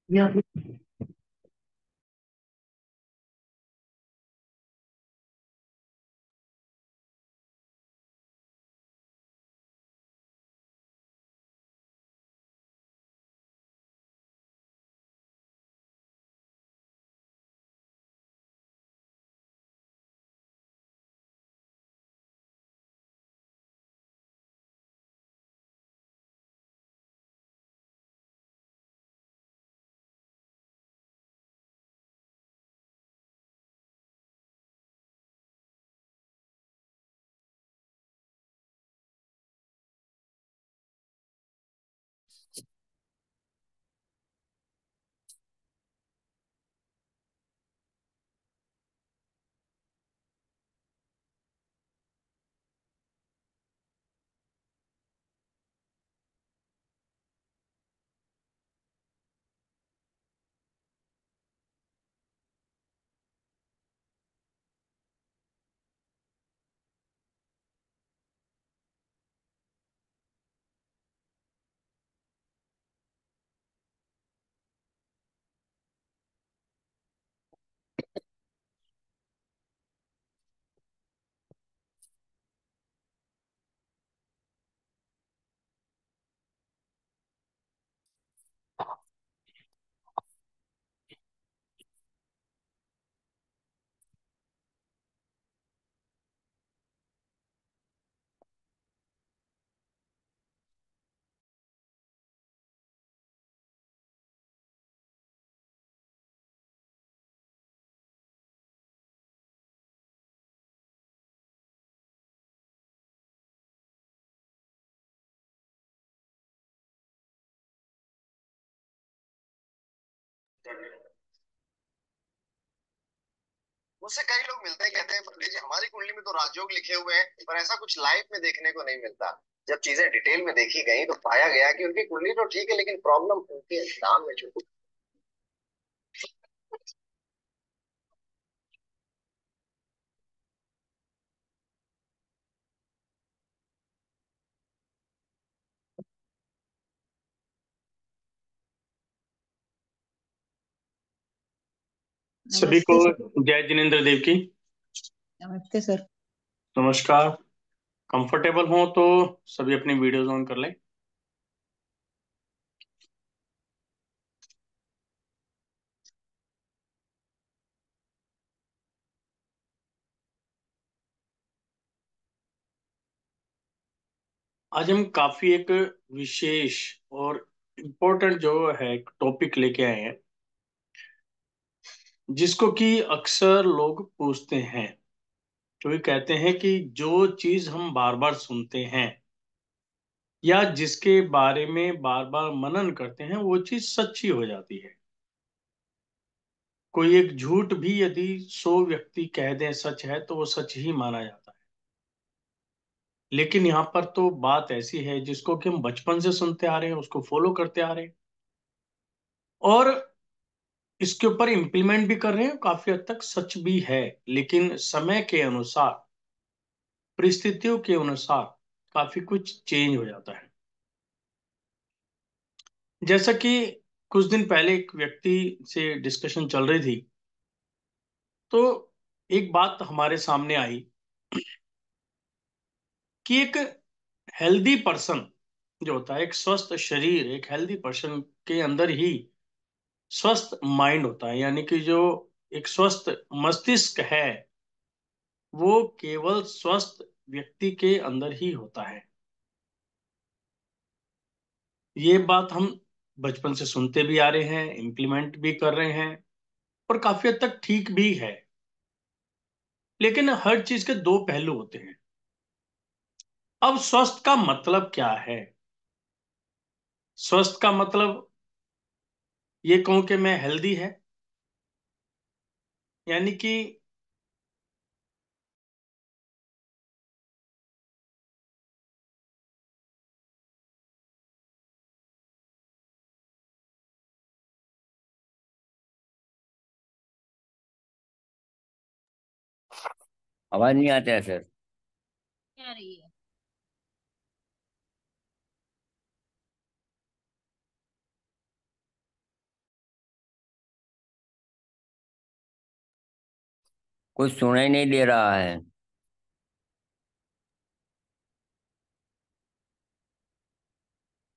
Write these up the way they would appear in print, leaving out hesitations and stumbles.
या मुझसे कई लोग मिलते हैं, कहते हैं पंडित जी हमारी कुंडली में तो राजयोग लिखे हुए हैं, पर ऐसा कुछ लाइफ में देखने को नहीं मिलता। जब चीजें डिटेल में देखी गई तो पाया गया कि उनकी कुंडली तो ठीक है, लेकिन प्रॉब्लम उनके नाम में छुपी। सभी को नमस्ते सर। जय जिनेंद्र देव की नमस्ते सर। नमस्कार। कंफर्टेबल हो तो सभी अपनी वीडियोस ऑन कर लें। आज हम काफी एक विशेष और इम्पोर्टेंट जो है टॉपिक लेके आए हैं, जिसको कि अक्सर लोग पूछते हैं। तो ये कहते हैं कि जो चीज हम बार बार सुनते हैं या जिसके बारे में बार बार मनन करते हैं वो चीज सच्ची हो जाती है। कोई एक झूठ भी यदि 100 व्यक्ति कह दें सच है तो वो सच ही माना जाता है। लेकिन यहाँ पर तो बात ऐसी है जिसको कि हम बचपन से सुनते आ रहे हैं, उसको फॉलो करते आ रहे हैं और इसके ऊपर इम्प्लीमेंट भी कर रहे हैं, काफी हद तक सच भी है। लेकिन समय के अनुसार, परिस्थितियों के अनुसार काफी कुछ चेंज हो जाता है। जैसा कि कुछ दिन पहले एक व्यक्ति से डिस्कशन चल रही थी, तो एक बात हमारे सामने आई कि एक हेल्दी पर्सन जो होता है, एक स्वस्थ शरीर, एक हेल्दी पर्सन के अंदर ही स्वस्थ माइंड होता है। यानी कि जो एक स्वस्थ मस्तिष्क है वो केवल स्वस्थ व्यक्ति के अंदर ही होता है। ये बात हम बचपन से सुनते भी आ रहे हैं, इम्प्लीमेंट भी कर रहे हैं और काफी हद तक ठीक भी है। लेकिन हर चीज के दो पहलू होते हैं। अब स्वस्थ का मतलब क्या है? स्वस्थ का मतलब ये कहूं कि मैं हेल्दी है, यानी कि आवाज नहीं आता है सर। क्या रही है? कुछ सुनाई नहीं दे रहा है।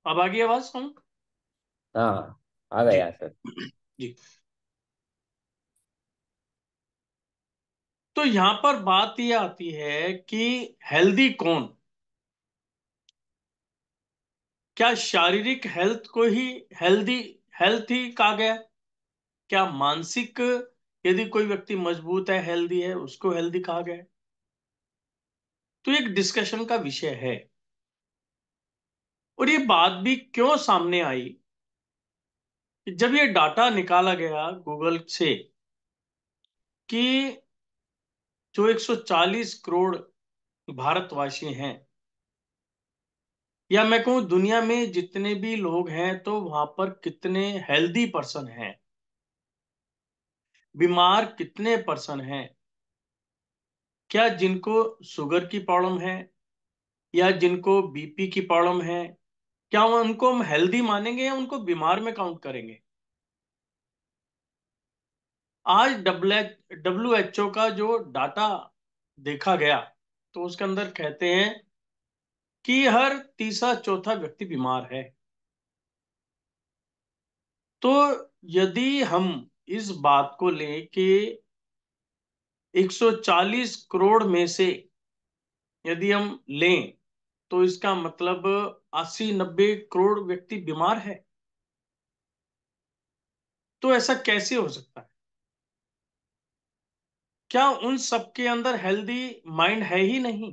अब आ गई आवाज सुन। हाँ, आ जी। गया सर। जी। तो यहां पर बात ये आती है कि हेल्दी कौन, क्या शारीरिक हेल्थ को ही हेल्दी हेल्थ ही कहा गया, क्या मानसिक, यदि कोई व्यक्ति मजबूत है हेल्दी है उसको हेल्दी कहा गया है? तो एक डिस्कशन का विषय है। और ये बात भी क्यों सामने आई कि जब ये डाटा निकाला गया गूगल से कि जो 140 करोड़ भारतवासी हैं, या मैं कहूं दुनिया में जितने भी लोग हैं, तो वहां पर कितने हेल्दी पर्सन हैं, बीमार कितने पर्सन हैं, क्या जिनको शुगर की प्रॉब्लम है या जिनको बीपी की प्रॉब्लम है, क्या उनको हम हेल्दी मानेंगे या उनको बीमार में काउंट करेंगे? आज WHO का जो डाटा देखा गया, तो उसके अंदर कहते हैं कि हर तीसरा चौथा व्यक्ति बीमार है। तो यदि हम इस बात को लें कि 140 करोड़ में से यदि हम लें, तो इसका मतलब 80-90 करोड़ व्यक्ति बीमार है। तो ऐसा कैसे हो सकता है? क्या उन सबके अंदर हेल्दी माइंड है ही नहीं?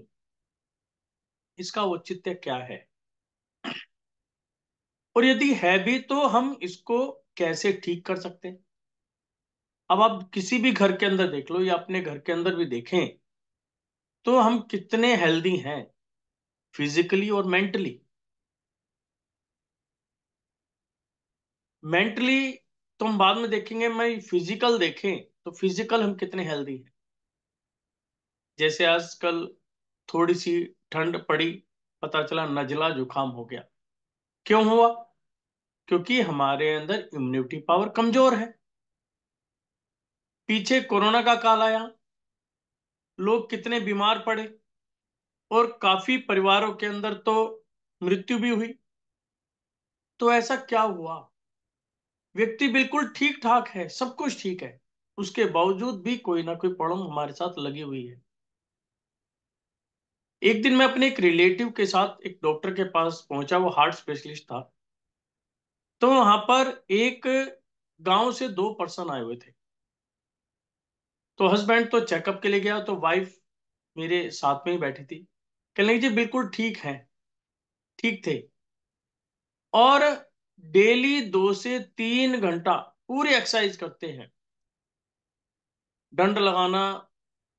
इसका औचित्य क्या है? और यदि है भी तो हम इसको कैसे ठीक कर सकते हैं? अब आप किसी भी घर के अंदर देख लो या अपने घर के अंदर भी देखें, तो हम कितने हेल्दी हैं फिजिकली और मेंटली। मेंटली तो हम बाद में देखेंगे, मैं फिजिकल देखें तो फिजिकल हम कितने हेल्दी हैं। जैसे आजकल थोड़ी सी ठंड पड़ी, पता चला नजला जुकाम हो गया। क्यों हुआ? क्योंकि हमारे अंदर इम्यूनिटी पावर कमजोर है। पीछे कोरोना का काल आया, लोग कितने बीमार पड़े, और काफी परिवारों के अंदर तो मृत्यु भी हुई। तो ऐसा क्या हुआ? व्यक्ति बिल्कुल ठीक ठाक है, सब कुछ ठीक है, उसके बावजूद भी कोई ना कोई प्रॉब्लम हमारे साथ लगी हुई है। एक दिन मैं अपने एक रिलेटिव के साथ एक डॉक्टर के पास पहुंचा, वो हार्ट स्पेशलिस्ट था। तो वहां पर एक गांव से दो पर्सन आए हुए थे। तो हस्बैंड तो चेकअप के लिए गया, तो वाइफ मेरे साथ में ही बैठी थी। कहने लगी जी बिल्कुल ठीक है, ठीक थे, और डेली 2 से 3 घंटा पूरी एक्सरसाइज करते हैं, डंड लगाना,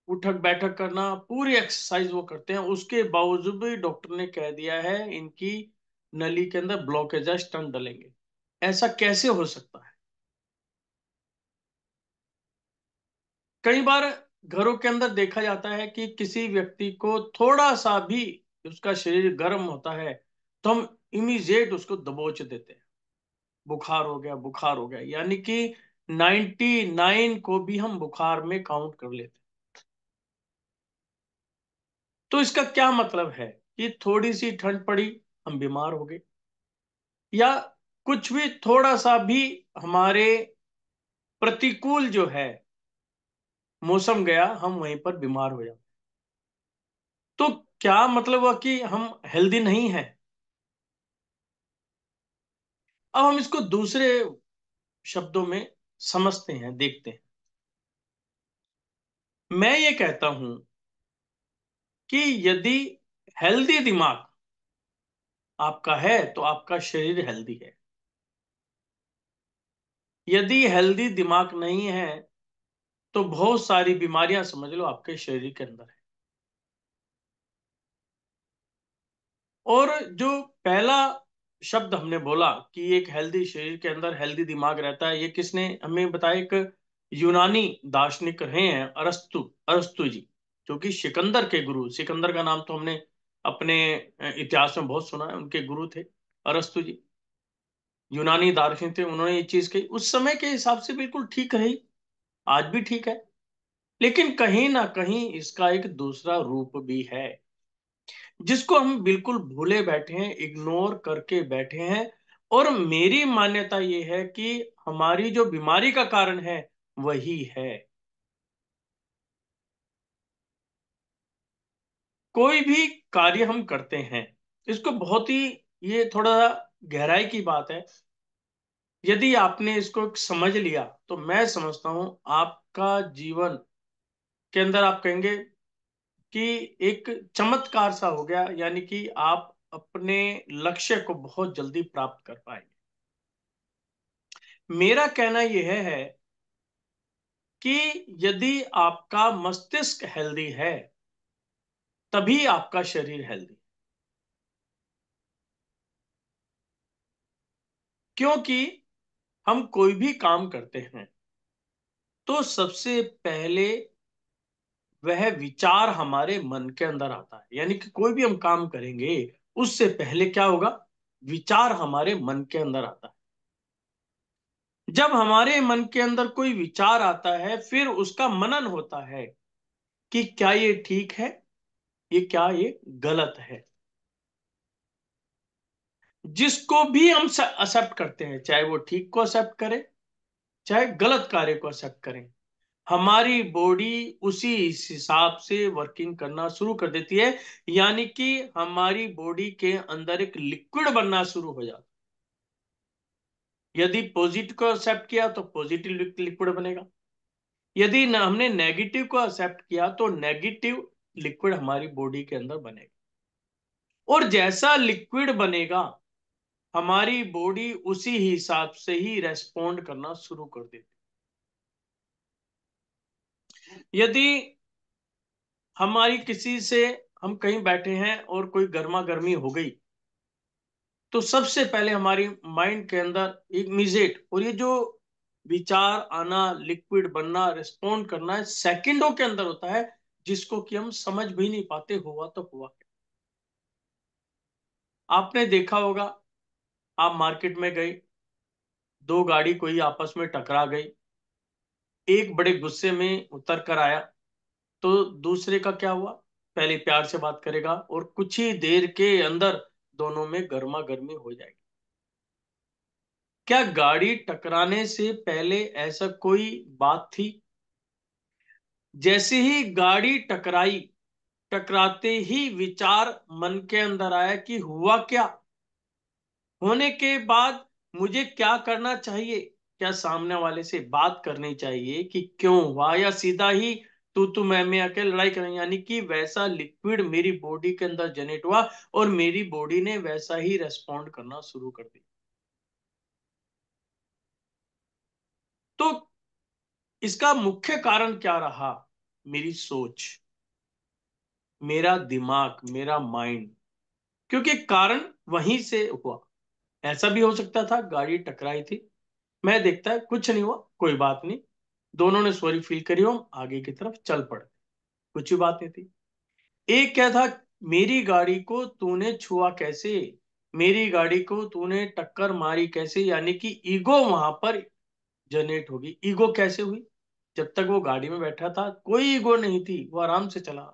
उठक बैठक करना, पूरी एक्सरसाइज वो करते हैं। उसके बावजूद भी डॉक्टर ने कह दिया है इनकी नली के अंदर ब्लॉकेज है, स्टंट डलेंगे। ऐसा कैसे हो सकता है? कई बार घरों के अंदर देखा जाता है कि किसी व्यक्ति को थोड़ा सा भी उसका शरीर गर्म होता है, तो हम इमीडिएट उसको दबोच देते हैं, बुखार हो गया, बुखार हो गया, यानी कि 99 को भी हम बुखार में काउंट कर लेते हैं। तो इसका क्या मतलब है कि थोड़ी सी ठंड पड़ी हम बीमार हो गए, या कुछ भी थोड़ा सा भी हमारे प्रतिकूल जो है मौसम गया, हम वहीं पर बीमार हो जाते। तो क्या मतलब हुआ कि हम हेल्दी नहीं हैं? अब हम इसको दूसरे शब्दों में समझते हैं, देखते हैं। मैं ये कहता हूं कि यदि हेल्दी दिमाग आपका है तो आपका शरीर हेल्दी है। यदि हेल्दी दिमाग नहीं है, तो बहुत सारी बीमारियां समझ लो आपके शरीर के अंदर है। और जो पहला शब्द हमने बोला कि एक हेल्दी शरीर के अंदर हेल्दी दिमाग रहता है, ये किसने हमें बताया? एक यूनानी दार्शनिक रहे हैं, अरस्तु, अरस्तु जी, जो कि सिकंदर के गुरु। सिकंदर का नाम तो हमने अपने इतिहास में बहुत सुना है, उनके गुरु थे अरस्तु जी। यूनानी दार्शनिक थे, उन्होंने ये चीज कही, उस समय के हिसाब से बिल्कुल ठीक रही, आज भी ठीक है। लेकिन कहीं ना कहीं इसका एक दूसरा रूप भी है, जिसको हम बिल्कुल भूले बैठे हैं, इग्नोर करके बैठे हैं। और मेरी मान्यता ये है कि हमारी जो बीमारी का कारण है वही है। कोई भी कार्य हम करते हैं, इसको बहुत ही, ये थोड़ा गहराई की बात है। यदि आपने इसको समझ लिया तो मैं समझता हूं आपका जीवन के अंदर आप कहेंगे कि एक चमत्कार सा हो गया, यानी कि आप अपने लक्ष्य को बहुत जल्दी प्राप्त कर पाएंगे। मेरा कहना यह है कि यदि आपका मस्तिष्क हेल्दी है तभी आपका शरीर हेल्दी। क्योंकि हम कोई भी काम करते हैं तो सबसे पहले वह विचार हमारे मन के अंदर आता है, यानी कि कोई भी हम काम करेंगे उससे पहले क्या होगा, विचार हमारे मन के अंदर आता है। जब हमारे मन के अंदर कोई विचार आता है फिर उसका मनन होता है कि क्या ये ठीक है, ये क्या ये गलत है। जिसको भी हम एक्सेप्ट करते हैं, चाहे वो ठीक को एक्सेप्ट करे चाहे गलत कार्य को एक्सेप्ट करें, हमारी बॉडी उसी हिसाब से वर्किंग करना शुरू कर देती है। यानी कि हमारी बॉडी के अंदर एक लिक्विड बनना शुरू हो जाता है। यदि पॉजिटिव को एक्सेप्ट किया तो पॉजिटिव लिक्विड बनेगा, यदि हमने नेगेटिव को एक्सेप्ट किया तो नेगेटिव लिक्विड हमारी बॉडी के अंदर बनेगा। और जैसा लिक्विड बनेगा हमारी बॉडी उसी हिसाब से ही रेस्पॉन्ड करना शुरू कर देती है। यदि हमारी किसी से, हम कहीं बैठे हैं और कोई गर्मा गर्मी हो गई तो सबसे पहले हमारी माइंड के अंदर इमीडिएट, और ये जो विचार आना, लिक्विड बनना, रिस्पॉन्ड करना है सेकंडों के अंदर होता है, जिसको कि हम समझ भी नहीं पाते हुआ तो हुआ। आपने देखा होगा, आप मार्केट में गए, दो गाड़ी कोई आपस में टकरा गई, एक बड़े गुस्से में उतर कर आया तो दूसरे का क्या हुआ, पहले प्यार से बात करेगा और कुछ ही देर के अंदर दोनों में गर्मा गर्मी हो जाएगी। क्या गाड़ी टकराने से पहले ऐसा कोई बात थी? जैसे ही गाड़ी टकराई, टकराते ही विचार मन के अंदर आया कि हुआ क्या, होने के बाद मुझे क्या करना चाहिए। क्या सामने वाले से बात करनी चाहिए कि क्यों हुआ, या सीधा ही तू मैं आके लड़ाई करें। यानी कि वैसा लिक्विड मेरी बॉडी के अंदर जनरेट हुआ और मेरी बॉडी ने वैसा ही रेस्पॉन्ड करना शुरू कर दिया। तो इसका मुख्य कारण क्या रहा, मेरी सोच, मेरा दिमाग, मेरा माइंड। क्योंकि कारण वहीं से हुआ। ऐसा भी हो सकता था गाड़ी टकराई थी, मैं देखता है कुछ नहीं हुआ, कोई बात नहीं, दोनों ने सॉरी फील करी, हम आगे की तरफ चल पड़े, कुछ भी बात नहीं थी। एक क्या था, मेरी गाड़ी को तूने छुआ कैसे, मेरी गाड़ी को तूने टक्कर मारी कैसे, यानी कि ईगो वहां पर जनरेट होगी। ईगो कैसे हुई, जब तक वो गाड़ी में बैठा था कोई ईगो नहीं थी, वो आराम से चला।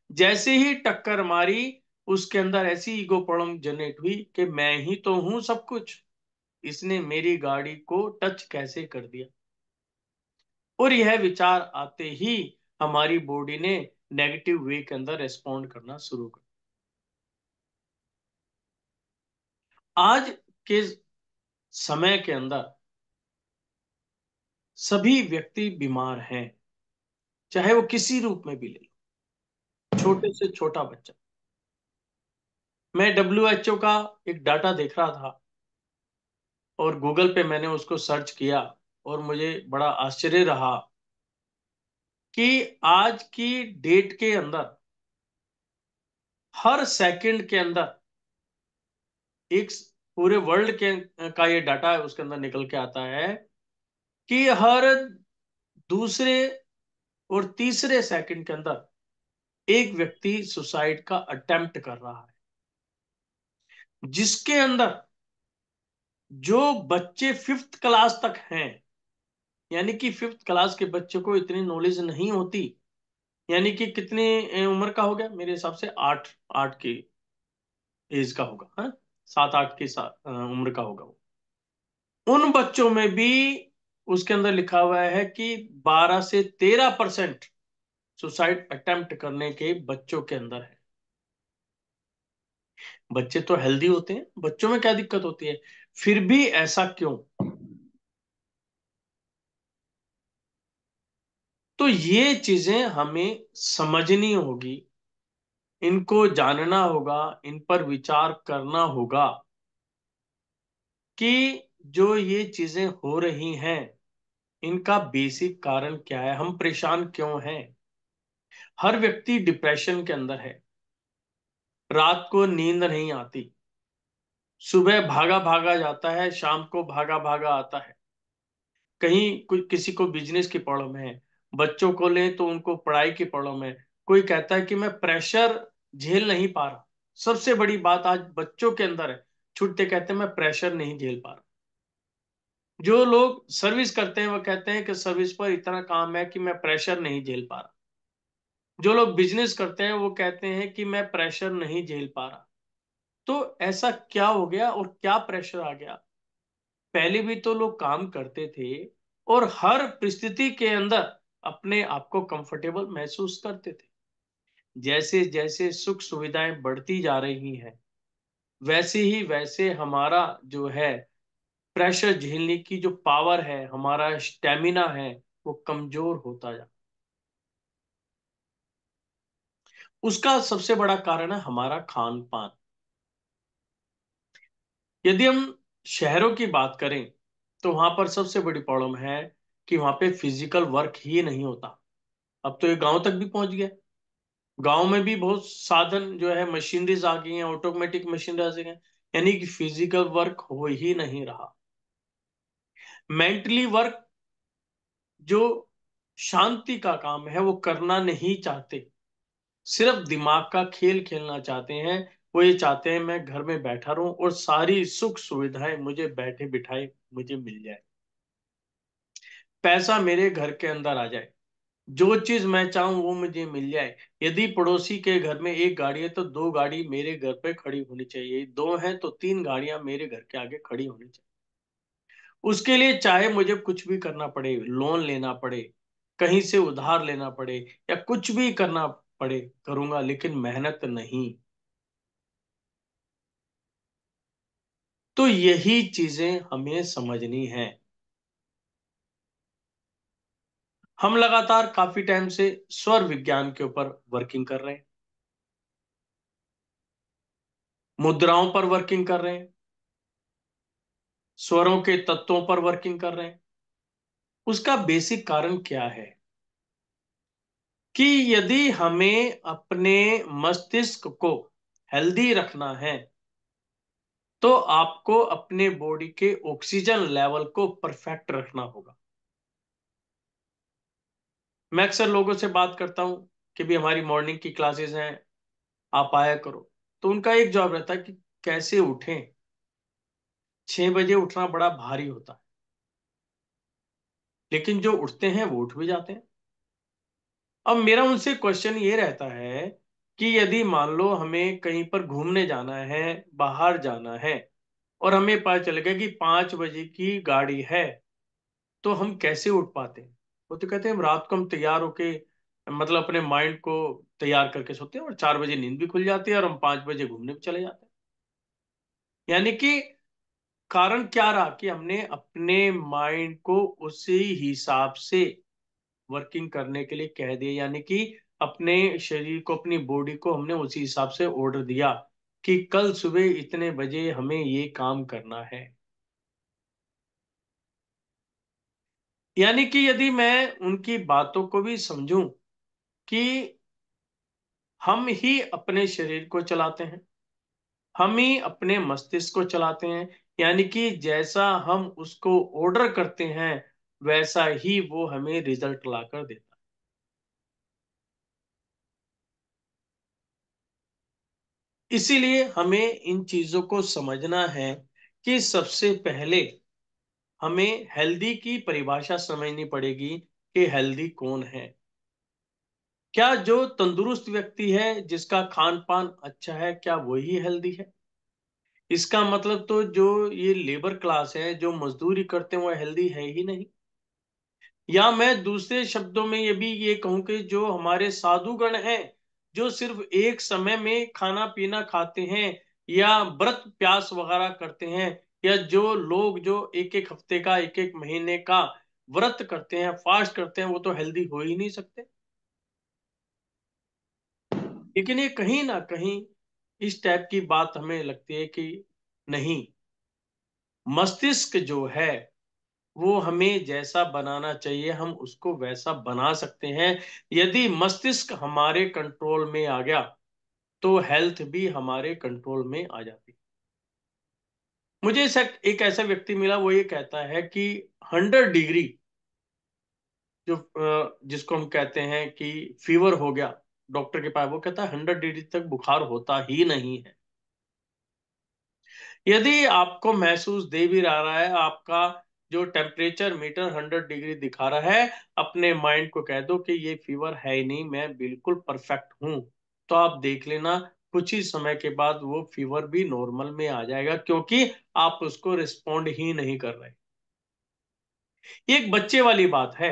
जैसे ही टक्कर मारी उसके अंदर ऐसी ईगो प्रॉब्लम जनरेट हुई कि मैं ही तो हूं सब कुछ, इसने मेरी गाड़ी को टच कैसे कर दिया। और यह विचार आते ही हमारी बॉडी ने नेगेटिव वे के अंदर रेस्पॉन्ड करना शुरू कर। आज के समय के अंदर सभी व्यक्ति बीमार हैं, चाहे वो किसी रूप में भी ले लो, छोटे से छोटा बच्चा। मैं WHO का एक डाटा देख रहा था और गूगल पे मैंने उसको सर्च किया और मुझे बड़ा आश्चर्य रहा कि आज की डेट के अंदर हर सेकंड के अंदर एक, पूरे वर्ल्ड के का ये डाटा है उसके अंदर निकल के आता है कि हर दूसरे और तीसरे सेकंड के अंदर एक व्यक्ति सुसाइड का अटेम्प्ट कर रहा है। जिसके अंदर जो बच्चे 5th क्लास तक हैं, यानी कि 5th क्लास के बच्चे को इतनी नॉलेज नहीं होती। यानी कि कितनी उम्र का हो गया, मेरे हिसाब से 8 8 की एज का होगा, हाँ, 7 8 की उम्र का होगा वो। उन बच्चों में भी उसके अंदर लिखा हुआ है कि 12 से 13% सुसाइड अटेम्प्ट करने के बच्चों के अंदर है। बच्चे तो हेल्दी होते हैं, बच्चों में क्या दिक्कत होती है, फिर भी ऐसा क्यों? तो ये चीजें हमें समझनी होगी, इनको जानना होगा, इन पर विचार करना होगा कि जो ये चीजें हो रही हैं इनका बेसिक कारण क्या है, हम परेशान क्यों हैं। हर व्यक्ति डिप्रेशन के अंदर है, रात को नींद नहीं आती, सुबह भागा भागा जाता है, शाम को भागा भागा आता है। कहीं कोई किसी को बिजनेस की प्रॉब्लम है, बच्चों को ले तो उनको पढ़ाई की प्रॉब्लम है। कोई कहता है कि मैं प्रेशर झेल नहीं पा रहा। सबसे बड़ी बात आज बच्चों के अंदर है, छुट्टे कहते हैं मैं प्रेशर नहीं झेल पा रहा। जो लोग सर्विस करते हैं वो कहते हैं कि सर्विस पर इतना काम है कि मैं प्रेशर नहीं झेल पा रहा। जो लोग बिजनेस करते हैं वो कहते हैं कि मैं प्रेशर नहीं झेल पा रहा। तो ऐसा क्या हो गया और क्या प्रेशर आ गया? पहले भी तो लोग काम करते थे और हर परिस्थिति के अंदर अपने आप को कंफर्टेबल महसूस करते थे। जैसे जैसे सुख सुविधाएं बढ़ती जा रही हैं वैसे ही वैसे हमारा जो है प्रेशर झेलने की जो पावर है, हमारा स्टेमिना है, वो कमजोर होता जा। उसका सबसे बड़ा कारण है हमारा खान पान। यदि हम शहरों की बात करें तो वहां पर सबसे बड़ी प्रॉब्लम है कि वहां पे फिजिकल वर्क ही नहीं होता। अब तो ये गांव तक भी पहुंच गया। गांव में भी बहुत साधन जो है, मशीनरीज आ गई हैं, ऑटोमेटिक मशीनरीज आ गई हैं, यानी कि फिजिकल वर्क हो ही नहीं रहा। मेंटली वर्क, जो शांति का काम है, वो करना नहीं चाहते, सिर्फ दिमाग का खेल खेलना चाहते हैं। वो ये चाहते हैं मैं घर में बैठा रहूं और सारी सुख सुविधाएं मुझे बैठे बिठाए मुझे मिल जाए, पैसा मेरे घर के अंदर आ जाए, जो चीज मैं चाहूं वो मुझे मिल जाए। यदि पड़ोसी के घर में एक गाड़ी है तो 2 गाड़ी मेरे घर पे खड़ी होनी चाहिए, 2 है तो 3 गाड़ियां मेरे घर के आगे खड़ी होनी चाहिए। उसके लिए चाहे मुझे कुछ भी करना पड़े, लोन लेना पड़े, कहीं से उधार लेना पड़े, या कुछ भी करना पड़े, करूंगा, लेकिन मेहनत नहीं। तो यही चीजें हमें समझनी है। हम लगातार काफी टाइम से स्वर विज्ञान के ऊपर वर्किंग कर रहे हैं, मुद्राओं पर वर्किंग कर रहे हैं, स्वरों के तत्वों पर वर्किंग कर रहे हैं। उसका बेसिक कारण क्या है कि यदि हमें अपने मस्तिष्क को हेल्दी रखना है तो आपको अपने बॉडी के ऑक्सीजन लेवल को परफेक्ट रखना होगा। मैं अक्सर लोगों से बात करता हूं कि भी हमारी मॉर्निंग की क्लासेस हैं, आप आया करो। तो उनका एक जवाब रहता है कि कैसे उठें, 6 बजे उठना बड़ा भारी होता है। लेकिन जो उठते हैं वो उठ भी जाते हैं। अब मेरा उनसे क्वेश्चन ये रहता है कि यदि मान लो हमें कहीं पर घूमने जाना है, बाहर जाना है, और हमें पता चल गया कि 5 बजे की गाड़ी है, तो हम कैसे उठ पाते हैं? वो तो कहते हैं हम रात को हम तैयार होके, मतलब अपने माइंड को तैयार करके सोते हैं और 4 बजे नींद भी खुल जाती है और हम 5 बजे घूमने भी चले जाते हैं। यानी कि कारण क्या रहा कि हमने अपने माइंड को उसी हिसाब से वर्किंग करने के लिए कह दिया, यानी कि अपने शरीर को, अपनी बॉडी को हमने उसी हिसाब से ऑर्डर दिया कि कल सुबह इतने बजे हमें ये काम करना है। यानी कि यदि मैं उनकी बातों को भी समझूं कि हम ही अपने शरीर को चलाते हैं, हम ही अपने मस्तिष्क को चलाते हैं, यानी कि जैसा हम उसको ऑर्डर करते हैं वैसा ही वो हमें रिजल्ट लाकर देता है। इसीलिए हमें इन चीजों को समझना है कि सबसे पहले हमें हेल्दी की परिभाषा समझनी पड़ेगी कि हेल्दी कौन है। क्या जो तंदुरुस्त व्यक्ति है, जिसका खान पान अच्छा है, क्या वही हेल्दी है? इसका मतलब तो जो ये लेबर क्लास है, जो मजदूरी करते हैं, वो हेल्दी है ही नहीं। या मैं दूसरे शब्दों में ये भी ये कहूं कि जो हमारे साधुगण हैं, जो सिर्फ एक समय में खाना पीना खाते हैं या व्रत प्यास वगैरह करते हैं, या जो लोग जो एक एक हफ्ते का, एक एक महीने का व्रत करते हैं, फास्ट करते हैं, वो तो हेल्दी हो ही नहीं सकते। लेकिन ये कहीं ना कहीं इस टाइप की बात हमें लगती है कि नहीं, मस्तिष्क जो है वो हमें जैसा बनाना चाहिए हम उसको वैसा बना सकते हैं। यदि मस्तिष्क हमारे कंट्रोल में आ गया तो हेल्थ भी हमारे कंट्रोल में आ जाती। मुझे एक ऐसा व्यक्ति मिला, वो ये कहता है कि 100 डिग्री जो जिसको हम कहते हैं कि फीवर हो गया डॉक्टर के पास, वो कहता है 100 डिग्री तक बुखार होता ही नहीं है। यदि आपको महसूस दे भी रहा है, आपका जो टेम्परेचर मीटर 100 डिग्री दिखा रहा है, अपने माइंड को कह दो कि ये फीवर है ही नहीं, मैं बिल्कुल परफेक्ट हूं। तो आप देख लेना, कुछ ही समय के बाद वो फीवर भी नॉर्मल में आ जाएगा, क्योंकि आप उसको रिस्पॉन्ड ही नहीं कर रहे। ये एक बच्चे वाली बात है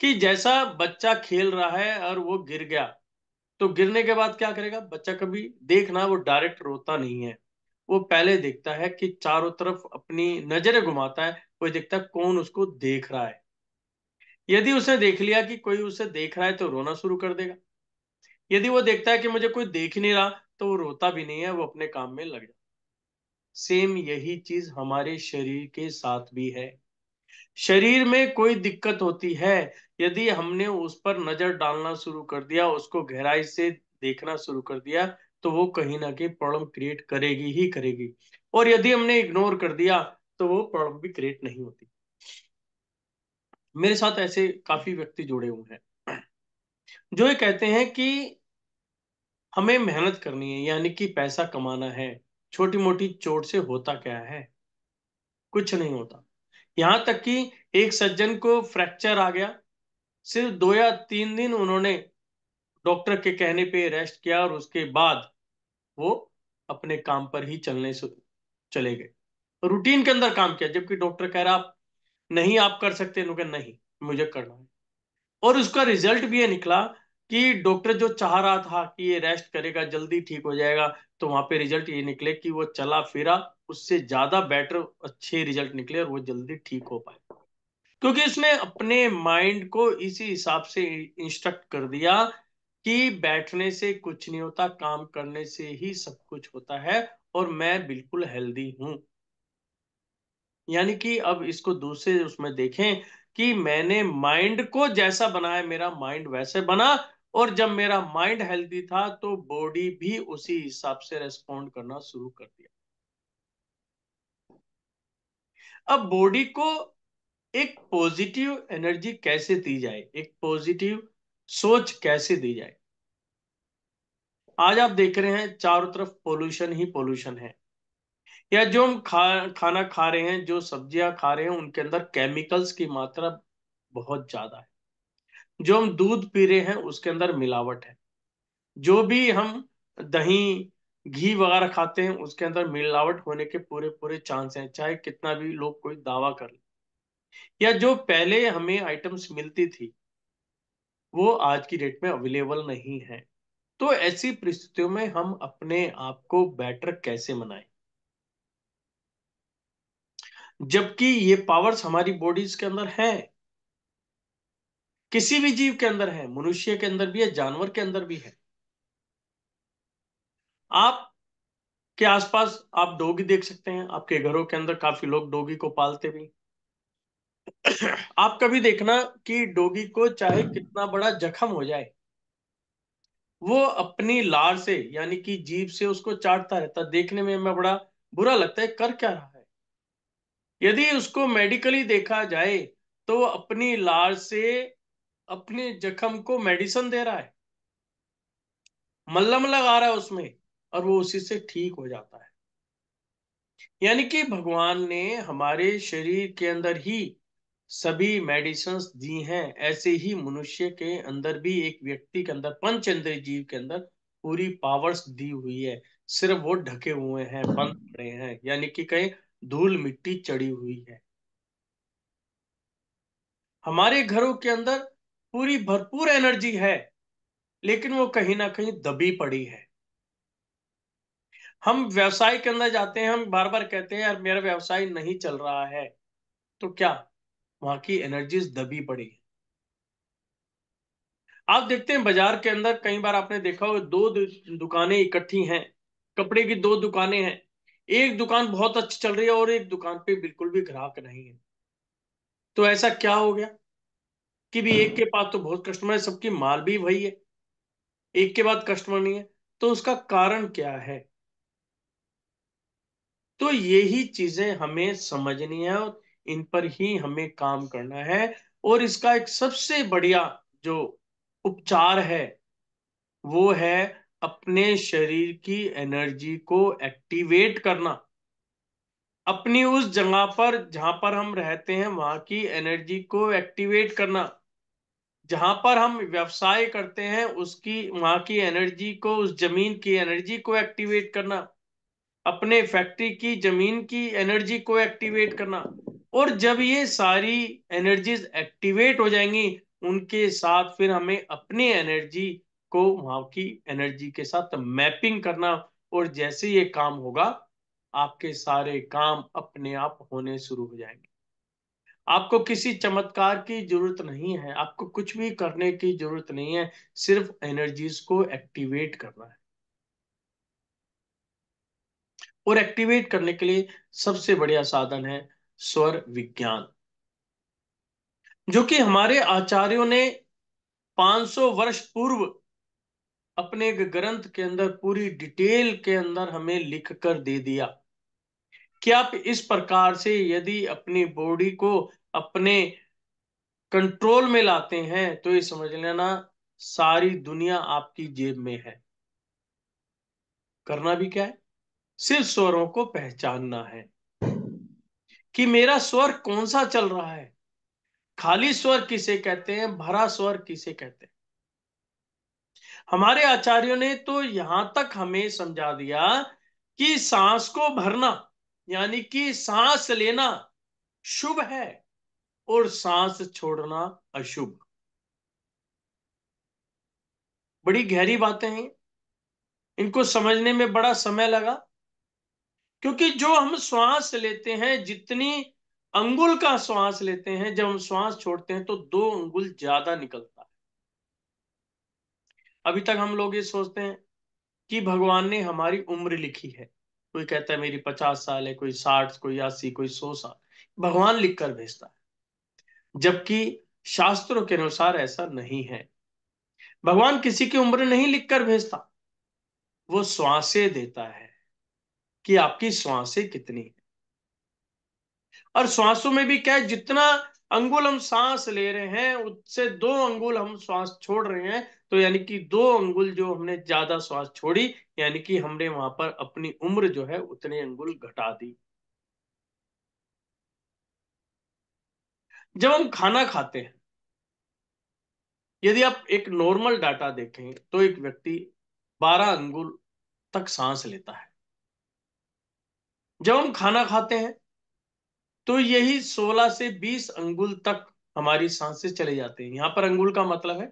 कि जैसा बच्चा खेल रहा है और वो गिर गया, तो गिरने के बाद क्या करेगा बच्चा? कभी देखना, वो डायरेक्ट रोता नहीं है। वो पहले देखता है कि चारों तरफ अपनी नजरें घुमाता है, वो देखता है कौन उसको देख रहा है। यदि उसने देख लिया कि कोई उसे देख रहा है तो रोना शुरू कर देगा। यदि वो देखता है कि मुझे कोई देख नहीं रहा, तो वो रोता भी नहीं है, वो अपने काम में लग जाता। सेम यही चीज हमारे शरीर के साथ भी है। शरीर में कोई दिक्कत होती है, यदि हमने उस पर नजर डालना शुरू कर दिया, उसको गहराई से देखना शुरू कर दिया, तो वो कहीं ना कहीं प्रॉब्लम क्रिएट करेगी ही करेगी। और यदि हमने इग्नोर कर दिया तो वो प्रॉब्लम भी क्रिएट नहीं होती। मेरे साथ ऐसे काफी व्यक्ति जुड़े हुए हैं जो ये कहते हैं कि हमें मेहनत करनी है, यानी कि पैसा कमाना है, छोटी मोटी चोट से होता क्या है? कुछ नहीं होता। यहां तक कि एक सज्जन को फ्रैक्चर आ गया, सिर्फ 2 या 3 दिन उन्होंने डॉक्टर के कहने पे रेस्ट किया और उसके बाद वो अपने काम पर ही चले गए, रूटीन के अंदर काम किया, जबकि डॉक्टर कह रहा आप नहीं, आप कर सकते हैं, उन्होंने कहा, नहीं मुझे करना है। और उसका रिजल्ट भी ये निकला कि डॉक्टर जो चाह रहा था कि ये रेस्ट करेगा जल्दी ठीक हो जाएगा, तो वहां पे रिजल्ट ये निकले कि वो चला फिरा, उससे ज्यादा बेटर अच्छे रिजल्ट निकले और वो जल्दी ठीक हो पाए, क्योंकि उसने अपने माइंड को इसी हिसाब से इंस्ट्रक्ट कर दिया कि बैठने से कुछ नहीं होता, काम करने से ही सब कुछ होता है, और मैं बिल्कुल हेल्दी हूं। यानी कि अब इसको दूसरे उसमें देखें कि मैंने माइंड को जैसा बनाया, मेरा माइंड वैसे बना, और जब मेरा माइंड हेल्दी था तो बॉडी भी उसी हिसाब से रेस्पॉन्ड करना शुरू कर दिया। अब बॉडी को एक पॉजिटिव एनर्जी कैसे दी जाए, एक पॉजिटिव सोच कैसे दी जाए? आज आप देख रहे हैं चारों तरफ पोल्यूशन ही पोल्यूशन है, या जो हम खाना खा रहे हैं, जो सब्जियां खा रहे हैं, उनके अंदर केमिकल्स की मात्रा बहुत ज्यादा है। जो हम दूध पी रहे हैं उसके अंदर मिलावट है। जो भी हम दही घी वगैरह खाते हैं उसके अंदर मिलावट होने के पूरे पूरे चांस हैं, चाहे कितना भी लोग कोई दावा कर ले। या जो पहले हमें आइटम्स मिलती थी वो आज की डेट में अवेलेबल नहीं है। तो ऐसी परिस्थितियों में हम अपने आप को बेटर कैसे बनाएं, जबकि ये पावर्स हमारी बॉडीज के अंदर है, किसी भी जीव के अंदर है, मनुष्य के अंदर भी है, जानवर के अंदर भी है। आप के आसपास आप डॉगी देख सकते हैं, आपके घरों के अंदर काफी लोग डॉगी को पालते भी। आप कभी देखना कि डॉगी को चाहे कितना बड़ा जख्म हो जाए, वो अपनी लार से यानी कि जीभ से उसको चाटता रहता, देखने में मैं बड़ा बुरा लगता है, कर क्या रहा है। यदि उसको मेडिकली देखा जाए तो वो अपनी लार से अपने जख्म को मेडिसिन दे रहा है, मल्लम लगा रहा है उसमें, और वो उसी से ठीक हो जाता है। यानी कि भगवान ने हमारे शरीर के अंदर ही सभी मेडिसिन्स दी हैं, ऐसे ही मनुष्य के अंदर भी, एक व्यक्ति के अंदर, पंचेंद्रिय जीव के अंदर पूरी पावर्स दी हुई है। सिर्फ वो ढके हुए हैं, बंद पड़े हैं, यानी कि कहीं धूल मिट्टी चढ़ी हुई है। हमारे घरों के अंदर पूरी भरपूर एनर्जी है, लेकिन वो कहीं ना कहीं दबी पड़ी है। हम व्यवसाय के अंदर जाते हैं, हम बार बार कहते हैं यार मेरा व्यवसाय नहीं चल रहा है, तो क्या वहां की एनर्जीज दबी पड़ी है। आप देखते हैं बाजार के अंदर कई बार आपने देखा होगा, दो दुकानें इकट्ठी हैं, कपड़े की दो दुकानें हैं, एक दुकान बहुत अच्छी चल रही है और एक दुकान पे बिल्कुल भी ग्राहक नहीं है। तो ऐसा क्या हो गया कि भी एक के पास तो बहुत कस्टमर है, सबकी माल भी वही है, एक के बाद कस्टमर नहीं है। तो उसका कारण क्या है? तो यही चीजें हमें समझनी है और इन पर ही हमें काम करना है। और इसका एक सबसे बढ़िया जो उपचार है वो है अपने शरीर की एनर्जी को एक्टिवेट करना। अपनी उस जगह पर जहां पर हम रहते हैं वहां की एनर्जी को एक्टिवेट करना। जहां पर हम व्यवसाय करते हैं उसकी, वहां की एनर्जी को, उस जमीन की एनर्जी को एक्टिवेट करना। अपने फैक्ट्री की जमीन की एनर्जी को एक्टिवेट करना। और जब ये सारी एनर्जीज एक्टिवेट हो जाएंगी, उनके साथ फिर हमें अपनी एनर्जी को वहां की एनर्जी के साथ मैपिंग करना। और जैसे ये काम होगा, आपके सारे काम अपने आप होने शुरू हो जाएंगे। आपको किसी चमत्कार की जरूरत नहीं है, आपको कुछ भी करने की जरूरत नहीं है, सिर्फ एनर्जीज को एक्टिवेट करना है। और एक्टिवेट करने के लिए सबसे बढ़िया साधन है स्वर विज्ञान, जो कि हमारे आचार्यों ने 500 वर्ष पूर्व अपने एक ग्रंथ के अंदर पूरी डिटेल के अंदर हमें लिख कर दे दिया कि आप इस प्रकार से यदि अपनी बॉडी को अपने कंट्रोल में लाते हैं तो ये समझ लेना सारी दुनिया आपकी जेब में है। करना भी क्या है? सिर्फ स्वरों को पहचानना है कि मेरा स्वर कौन सा चल रहा है। खाली स्वर किसे कहते हैं, भरा स्वर किसे कहते हैं। हमारे आचार्यों ने तो यहां तक हमें समझा दिया कि सांस को भरना यानी कि सांस लेना शुभ है और सांस छोड़ना अशुभ। बड़ी गहरी बातें हैं, इनको समझने में बड़ा समय लगा। क्योंकि जो हम श्वास लेते हैं, जितनी अंगुल का श्वास लेते हैं, जब हम श्वास छोड़ते हैं तो 2 अंगुल ज्यादा निकलता है। अभी तक हम लोग ये सोचते हैं कि भगवान ने हमारी उम्र लिखी है। कोई कहता है मेरी 50 साल है, कोई 60, कोई 80, कोई 100 साल। भगवान लिख कर भेजता है, जबकि शास्त्रों के अनुसार ऐसा नहीं है। भगवान किसी की उम्र नहीं लिख कर भेजता, वो श्वासें देता है कि आपकी श्वासें कितनी है। और श्वासों में भी क्या है, जितना अंगुल हम सांस ले रहे हैं उससे 2 अंगुल हम श्वास छोड़ रहे हैं। तो यानी कि 2 अंगुल जो हमने ज्यादा श्वास छोड़ी, यानी कि हमने वहां पर अपनी उम्र जो है उतने अंगुल घटा दी। जब हम खाना खाते हैं, यदि आप एक नॉर्मल डाटा देखें तो एक व्यक्ति 12 अंगुल तक सांस लेता है। जब हम खाना खाते हैं तो यही 16 से 20 अंगुल तक हमारी सांसें चले जाती हैं। यहां पर अंगुल का मतलब है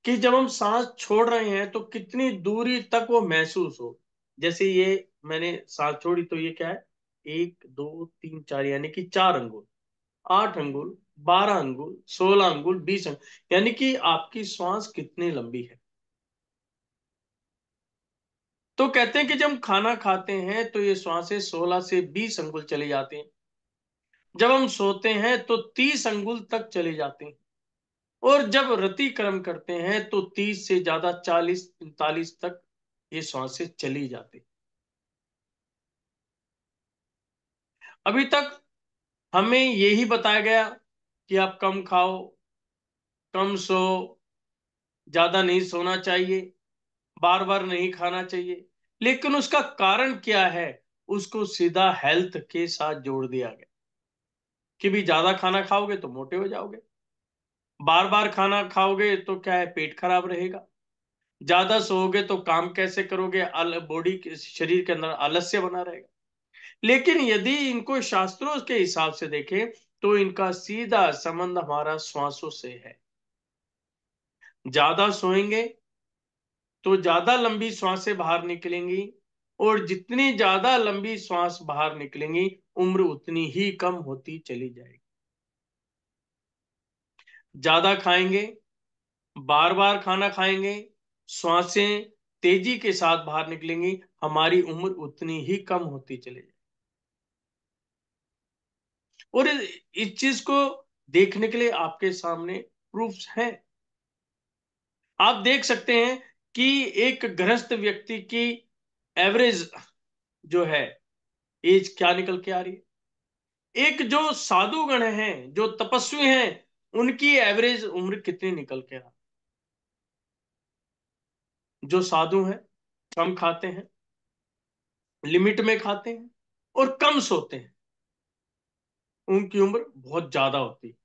कि जब हम सांस छोड़ रहे हैं तो कितनी दूरी तक वो महसूस हो। जैसे ये मैंने सांस छोड़ी तो ये क्या है, 1 2 3 4, यानी कि 4 अंगुल, 8 अंगुल, 12 अंगुल, 16 अंगुल, 20 अंगुल, यानी कि आपकी श्वास कितनी लंबी है। तो कहते हैं कि जब हम खाना खाते हैं तो ये श्वासें 16 से 20 अंगुल चली जाती हैं। जब हम सोते हैं तो 30 अंगुल तक चली जाती हैं। और जब रति कर्म करते हैं तो 30 से ज्यादा 40 45 तक ये श्वासें चली जाती। अभी तक हमें यही बताया गया कि आप कम खाओ, कम सो, ज्यादा नहीं सोना चाहिए, बार बार नहीं खाना चाहिए। लेकिन उसका कारण क्या है? उसको सीधा हेल्थ के साथ जोड़ दिया गया कि भी ज्यादा खाना खाओगे तो मोटे हो जाओगे, बार बार खाना खाओगे तो क्या है, पेट खराब रहेगा, ज्यादा सोओगे तो काम कैसे करोगे, बॉडी शरीर के अंदर आलस्य बना रहेगा। लेकिन यदि इनको शास्त्रों के हिसाब से देखें तो इनका सीधा संबंध हमारा श्वासों से है। ज्यादा सोएंगे तो ज्यादा लंबी श्वासें बाहर निकलेंगी, और जितनी ज्यादा लंबी श्वास बाहर निकलेंगी उम्र उतनी ही कम होती चली जाएगी। ज्यादा खाएंगे, बार बार खाना खाएंगे, श्वासें तेजी के साथ बाहर निकलेंगी, हमारी उम्र उतनी ही कम होती चली जाएगी। और इस चीज को देखने के लिए आपके सामने प्रूफ्स हैं। आप देख सकते हैं कि एक गृहस्थ व्यक्ति की एवरेज जो है एज क्या निकल के आ रही है, एक जो साधुगण हैं, जो तपस्वी हैं, उनकी एवरेज उम्र कितनी निकल के आ, जो साधु हैं कम खाते हैं, लिमिट में खाते हैं और कम सोते हैं, उनकी उम्र बहुत ज्यादा होती है।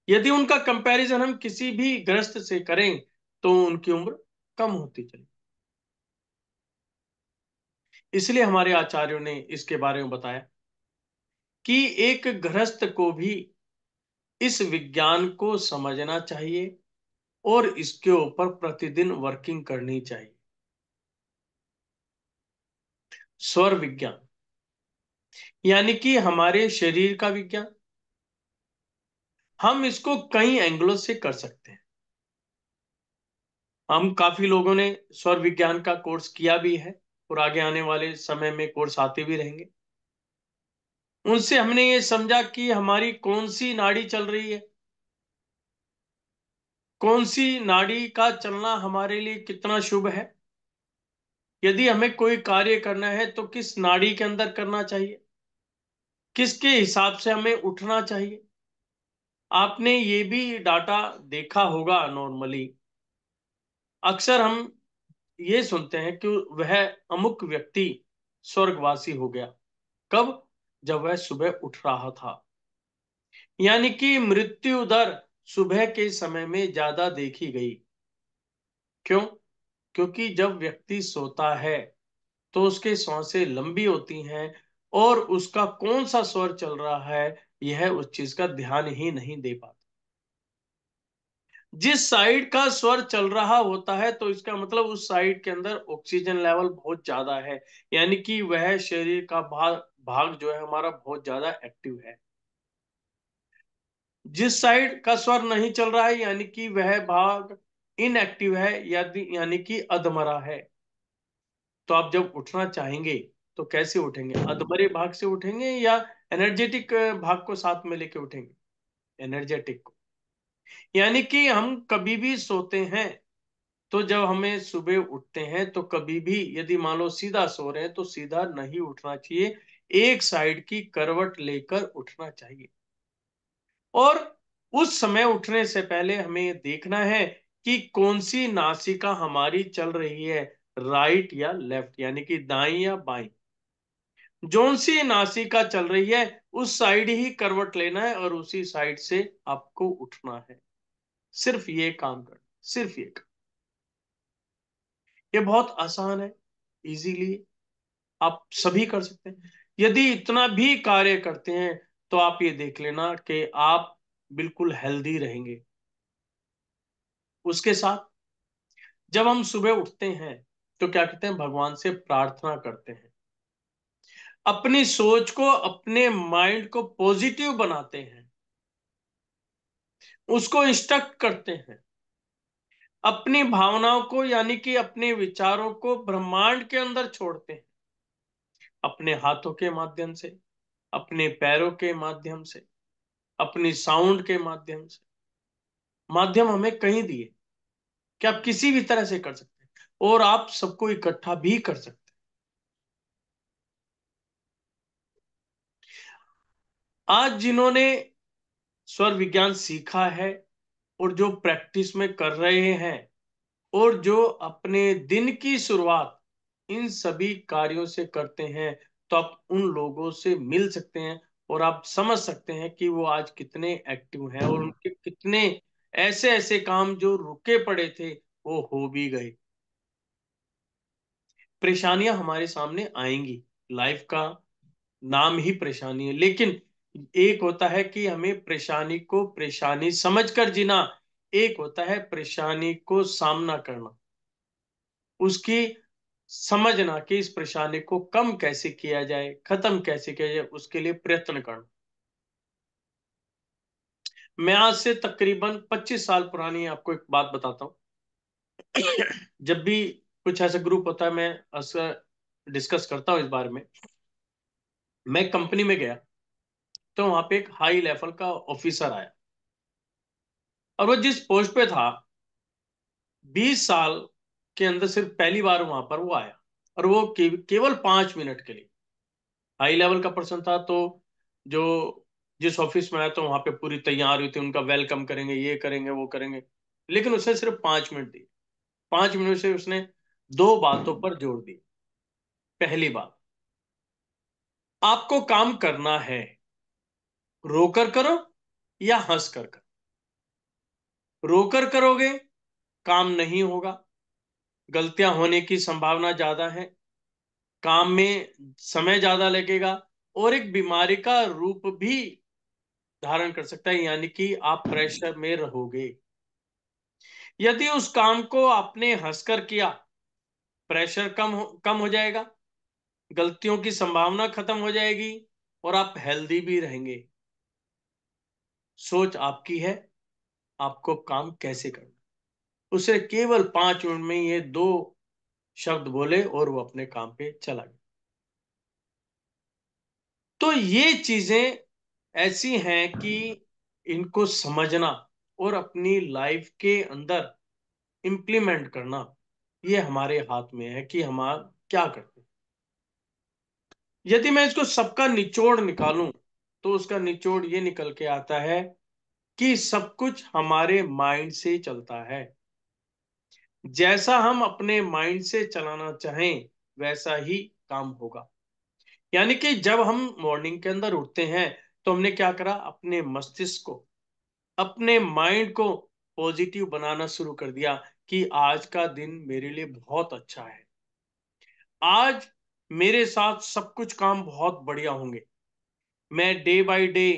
यदि उनका कंपैरिजन हम किसी भी ग्रस्त से करें तो उनकी उम्र कम होती चली। इसलिए हमारे आचार्यों ने इसके बारे में बताया कि एक गृहस्थ को भी इस विज्ञान को समझना चाहिए और इसके ऊपर प्रतिदिन वर्किंग करनी चाहिए। स्वर विज्ञान यानी कि हमारे शरीर का विज्ञान, हम इसको कई एंगलों से कर सकते हैं। हम काफी लोगों ने स्वर विज्ञान का कोर्स किया भी है और आगे आने वाले समय में कोर्स आते भी रहेंगे। उनसे हमने ये समझा कि हमारी कौन सी नाड़ी चल रही है, कौन सी नाड़ी का चलना हमारे लिए कितना शुभ है, यदि हमें कोई कार्य करना है तो किस नाड़ी के अंदर करना चाहिए, किसके हिसाब से हमें उठना चाहिए। आपने ये भी डाटा देखा होगा, नॉर्मली अक्सर हम ये सुनते हैं कि वह अमुक व्यक्ति स्वर्गवासी हो गया। कब? जब वह सुबह उठ रहा था। यानी कि मृत्यु दर सुबह के समय में ज्यादा देखी गई। क्यों? क्योंकि जब व्यक्ति सोता है तो उसके सांसें लंबी होती हैं और उसका कौन सा स्वर चल रहा है यह उस चीज का ध्यान ही नहीं दे पाता। जिस साइड का स्वर चल रहा होता है तो इसका मतलब उस साइड के अंदर ऑक्सीजन लेवल बहुत ज्यादा है, यानी कि वह शरीर का भाग जो है हमारा बहुत ज्यादा एक्टिव है। जिस साइड का स्वर नहीं चल रहा है यानी कि वह भाग इनएक्टिव है, यानी कि अधमरा है। तो आप जब उठना चाहेंगे तो कैसे उठेंगे? अधमरे भाग से उठेंगे या एनर्जेटिक भाग को साथ में लेके उठेंगे? एनर्जेटिक को। यानी कि हम कभी भी सोते हैं तो जब हमें सुबह उठते हैं तो कभी भी यदि मान लो सीधा सो रहे हैं तो सीधा नहीं उठना चाहिए, एक साइड की करवट लेकर उठना चाहिए। और उस समय उठने से पहले हमें देखना है कि कौन सी नासिका हमारी चल रही है, राइट या लेफ्ट, यानी कि दाई या बाई। जौन सी नासिका चल रही है उस साइड ही करवट लेना है और उसी साइड से आपको उठना है। सिर्फ ये काम करना, सिर्फ ये काम। ये बहुत आसान है, इजीली आप सभी कर सकते हैं। यदि इतना भी कार्य करते हैं तो आप ये देख लेना कि आप बिल्कुल हेल्दी रहेंगे। उसके साथ जब हम सुबह उठते हैं तो क्या कहते हैं, भगवान से प्रार्थना करते हैं, अपनी सोच को, अपने माइंड को पॉजिटिव बनाते हैं, उसको इंस्ट्रक्ट करते हैं, अपनी भावनाओं को यानी कि अपने विचारों को ब्रह्मांड के अंदर छोड़ते हैं, अपने हाथों के माध्यम से, अपने पैरों के माध्यम से, अपनी साउंड के माध्यम से। माध्यम हमें कहीं दिए कि आप किसी भी तरह से कर सकते हैं और आप सबको इकट्ठा भी कर सकते हैं। आज जिन्होंने स्वर विज्ञान सीखा है और जो प्रैक्टिस में कर रहे हैं और जो अपने दिन की शुरुआत इन सभी कार्यों से करते हैं, तो आप उन लोगों से मिल सकते हैं और आप समझ सकते हैं कि वो आज कितने एक्टिव हैं और उनके कितने ऐसे ऐसे काम जो रुके पड़े थे वो हो भी गए। परेशानियां हमारे सामने आएंगी, लाइफ का नाम ही परेशानी है, लेकिन एक होता है कि हमें परेशानी को परेशानी समझकर जीना, एक होता है परेशानी को सामना करना, उसकी समझना कि इस परेशानी को कम कैसे किया जाए, खत्म कैसे किया जाए, उसके लिए प्रयत्न करना। मैं आज से तकरीबन 25 साल पुरानी आपको एक बात बताता हूँ। जब भी कुछ ऐसा ग्रुप होता है, मैं ऐसा डिस्कस करता हूँ इस बारे में। मैं कंपनी में गया तो वहां पे एक हाई लेवल का ऑफिसर आया और वो जिस पोस्ट पे था, 20 साल के अंदर सिर्फ पहली बार वहां पर वो आया, और वो केवल 5 मिनट के लिए। हाई लेवल का पर्सन था, तो जो जिस ऑफिस में आया तो वहां पे पूरी तैयार हुई थी, उनका वेलकम करेंगे, ये करेंगे, वो करेंगे, लेकिन उसे सिर्फ 5 मिनट दिए। 5 मिनट से उसने दो बातों पर जोर दी। पहली बात, आपको काम करना है, रोकर करो या हंस कर करो। रोकर करोगे काम नहीं होगा, गलतियां होने की संभावना ज्यादा है, काम में समय ज्यादा लगेगा, और एक बीमारी का रूप भी धारण कर सकता है, यानी कि आप प्रेशर में रहोगे। यदि उस काम को आपने हंसकर किया, प्रेशर कम हो जाएगा, गलतियों की संभावना खत्म हो जाएगी, और आप हेल्दी भी रहेंगे। सोच आपकी है, आपको काम कैसे करना। उसे केवल 5 मिनट में ये दो शब्द बोले और वो अपने काम पे चला गया। तो ये चीजें ऐसी हैं कि इनको समझना और अपनी लाइफ के अंदर इंप्लीमेंट करना, ये हमारे हाथ में है कि हम क्या करते हैं। यदि मैं इसको सबका निचोड़ निकालूं, तो उसका निचोड़ ये निकल के आता है कि सब कुछ हमारे माइंड से चलता है। जैसा हम अपने माइंड से चलाना चाहें वैसा ही काम होगा। यानी कि जब हम मॉर्निंग के अंदर उठते हैं, तो हमने क्या करा, अपने मस्तिष्क को, अपने माइंड को पॉजिटिव बनाना शुरू कर दिया कि आज का दिन मेरे लिए बहुत अच्छा है, आज मेरे साथ सब कुछ काम बहुत बढ़िया होंगे, मैं डे बाय डे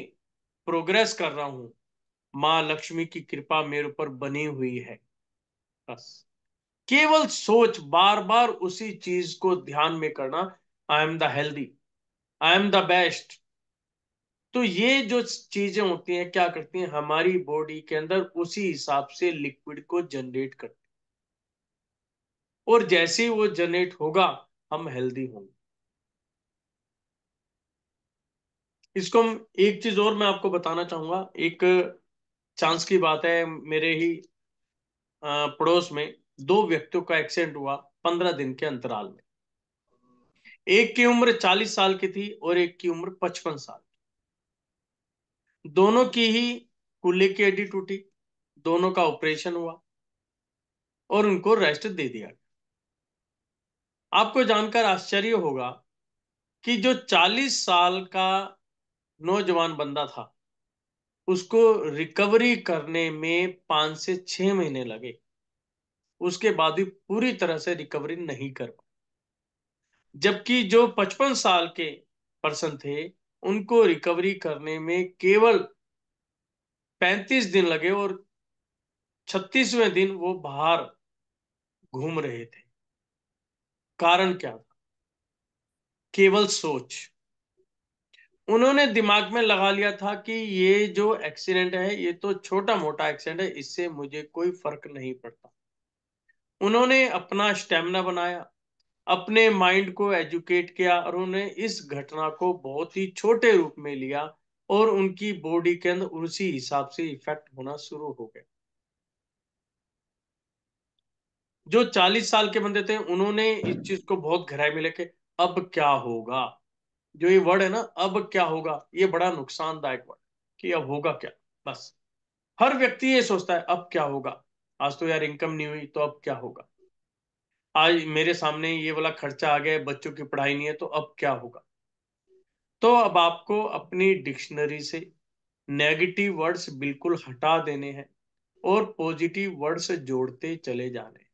प्रोग्रेस कर रहा हूं, माँ लक्ष्मी की कृपा मेरे ऊपर बनी हुई है। बस केवल सोच, बार बार उसी चीज को ध्यान में करना, I am the healthy, I am the best. तो ये जो चीजें होती हैं क्या करती हैं, हमारी बॉडी के अंदर उसी हिसाब से लिक्विड को जनरेट करती हैं, और जैसे ही वो जनरेट होगा हम हेल्दी होंगे। इसको हम एक चीज और मैं आपको बताना चाहूंगा। एक चांस की बात है, मेरे ही पड़ोस में दो व्यक्तियों का एक्सीडेंट हुआ 15 दिन के अंतराल में। एक की उम्र 40 साल की थी और एक की उम्र 55 साल। दोनों की ही कूल्हे की हड्डी टूटी, दोनों का ऑपरेशन हुआ और उनको रेस्ट दे दिया गया। आपको जानकर आश्चर्य होगा कि जो 40 साल का नौजवान बंदा था, उसको रिकवरी करने में 5 से 6 महीने लगे, उसके बाद भी पूरी तरह से रिकवरी नहीं कर पाए। जबकि जो 55 साल के पर्सन थे, उनको रिकवरी करने में केवल 35 दिन लगे, और 36वें दिन वो बाहर घूम रहे थे। कारण क्या था? केवल सोच। उन्होंने दिमाग में लगा लिया था कि ये जो एक्सीडेंट है ये तो छोटा मोटा एक्सीडेंट है, इससे मुझे कोई फर्क नहीं पड़ता। उन्होंने अपना स्टेमिना बनाया, अपने माइंड को एजुकेट किया, और उन्होंने इस घटना को बहुत ही छोटे रूप में लिया, और उनकी बॉडी के अंदर उसी हिसाब से इफेक्ट होना शुरू हो गया। जो 40 साल के बंदे थे, उन्होंने इस चीज को बहुत गहराई में लेके, अब क्या होगा, जो ये वर्ड है ना, अब क्या होगा, ये बड़ा नुकसानदायक वर्ड, कि अब होगा क्या। बस हर व्यक्ति ये सोचता है अब क्या होगा, आज तो यार इनकम नहीं हुई तो अब क्या होगा। आज मेरे सामने ये वाला खर्चा आ गया है, बच्चों की पढ़ाई नहीं है, तो अब क्या होगा? तो अब आपको अपनी डिक्शनरी से नेगेटिव वर्ड्स बिल्कुल हटा देने हैं और पॉजिटिव वर्ड्स जोड़ते चले जाने।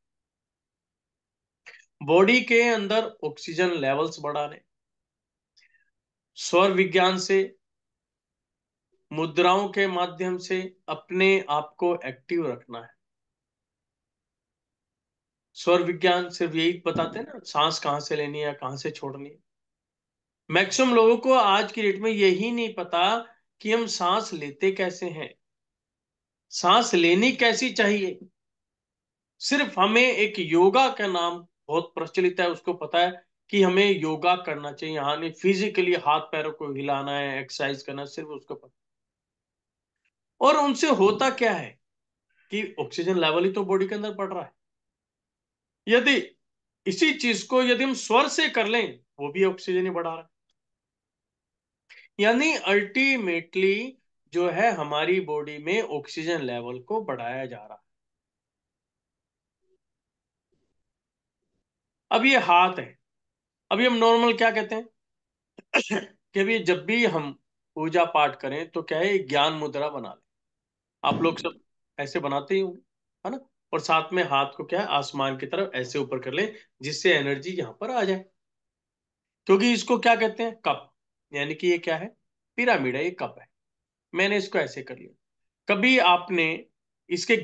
बॉडी के अंदर ऑक्सीजन लेवल्स बढ़ाने, स्वर विज्ञान से, मुद्राओं के माध्यम से अपने आप को एक्टिव रखना है। स्वर विज्ञान सिर्फ यही बताते हैं ना, सांस कहां से लेनी है, कहां से छोड़नी है। मैक्सिमम लोगों को आज की डेट में यही नहीं पता कि हम सांस लेते कैसे हैं, सांस लेनी कैसी चाहिए। सिर्फ हमें एक योगा का नाम बहुत प्रचलित है, उसको पता है कि हमें योगा करना चाहिए, यानी फिजिकली हाथ पैरों को हिलाना है, एक्सरसाइज करना है, सिर्फ उसको पता। और उनसे होता क्या है कि ऑक्सीजन लेवल ही तो बॉडी के अंदर बढ़ रहा है। यदि इसी चीज को यदि हम स्वर से कर लें, वो भी ऑक्सीजन ही बढ़ा रहा है। यानी अल्टीमेटली जो है हमारी बॉडी में ऑक्सीजन लेवल को बढ़ाया जा रहा है। अब ये हाथ है, अभी हम नॉर्मल क्या कहते हैं कि अभी जब भी हम पूजा पाठ करें तो क्या है, ज्ञान मुद्रा बना लें। आप लोग सब ऐसे बनाते ही होंगे, है ना? और साथ में हाथ को क्या है, आसमान की तरफ ऐसे ऊपर कर ले, जिससे एनर्जी यहां पर आ जाए। क्योंकि इसको क्या कहते हैं, कप। यानी कि ये क्या है, पिरामिड है, ये कप है। मैंने इसको ऐसे कर लिया। कभी आपने इसके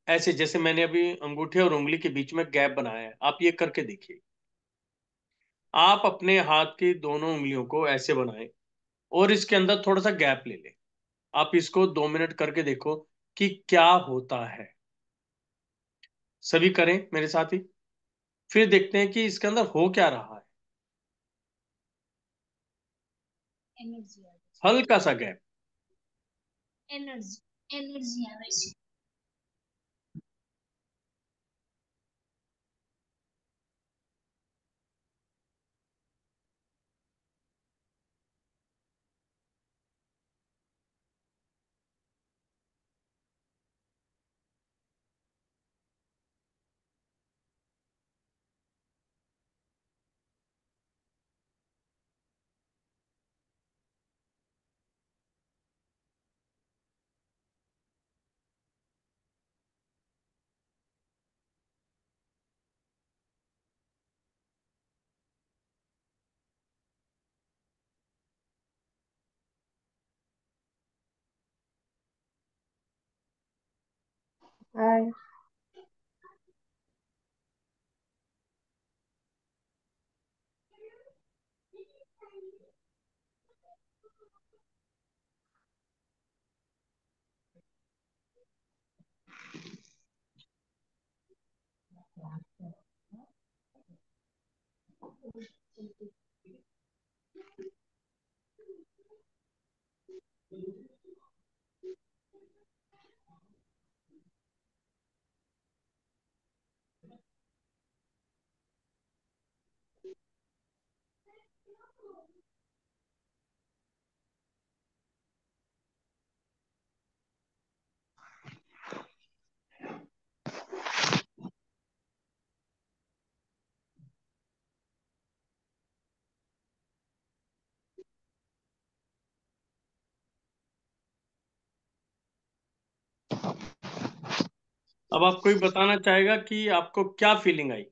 ऐसे, जैसे मैंने अभी अंगूठे और उंगली के बीच में गैप बनाया है, आप ये करके देखिए। आप अपने हाथ की दोनों उंगलियों को ऐसे बनाएं और इसके अंदर थोड़ा सा गैप ले लें। आप इसको 2 मिनट करके देखो कि क्या होता है। सभी करें मेरे साथ ही, फिर देखते हैं कि इसके अंदर हो क्या रहा है। एनर्जी आ हल्का सा गैप। रही, एनर्जी एनर्जी आ रही। हाय। अब आप कोई बताना चाहेगा कि आपको क्या फीलिंग आई?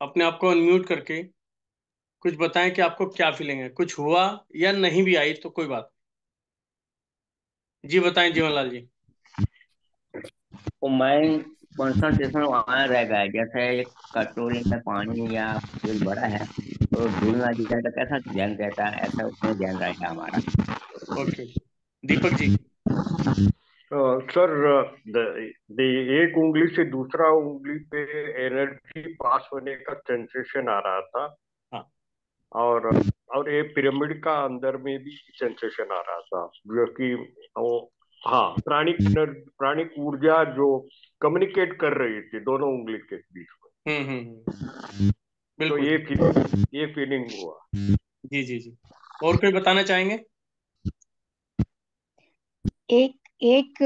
अपने आप को अनम्यूट करके कुछ बताएं कि आपको क्या फीलिंग है, कुछ हुआ या नहीं भी आई तो कोई बात नहीं। जी बताएं जीवनलाल जी। वो मैं कंसंट्रेशन वहां रह गया, जैसे एक कटोरी में पानी या कुछ बड़ा है तो धुल ना जाए तो कैसा ध्यान रहता है, ऐसा उसमें ध्यान रहेगा हमारा। ओके, दीपक जी। सर, एक उंगली से दूसरा उंगली पे एनर्जी पास होने का सेंसेशन आ रहा था। हाँ। और और ये पिरामिड का अंदर में भी सेंसेशन आ रहा था, जो कि वो, हाँ, प्राणिक ऊर्जा जो कम्युनिकेट कर रही थी दोनों उंगली के बीच में। तो बिल्कुल। ये फीलिंग हुआ। जी जी जी। और कोई बताना चाहेंगे? एक एक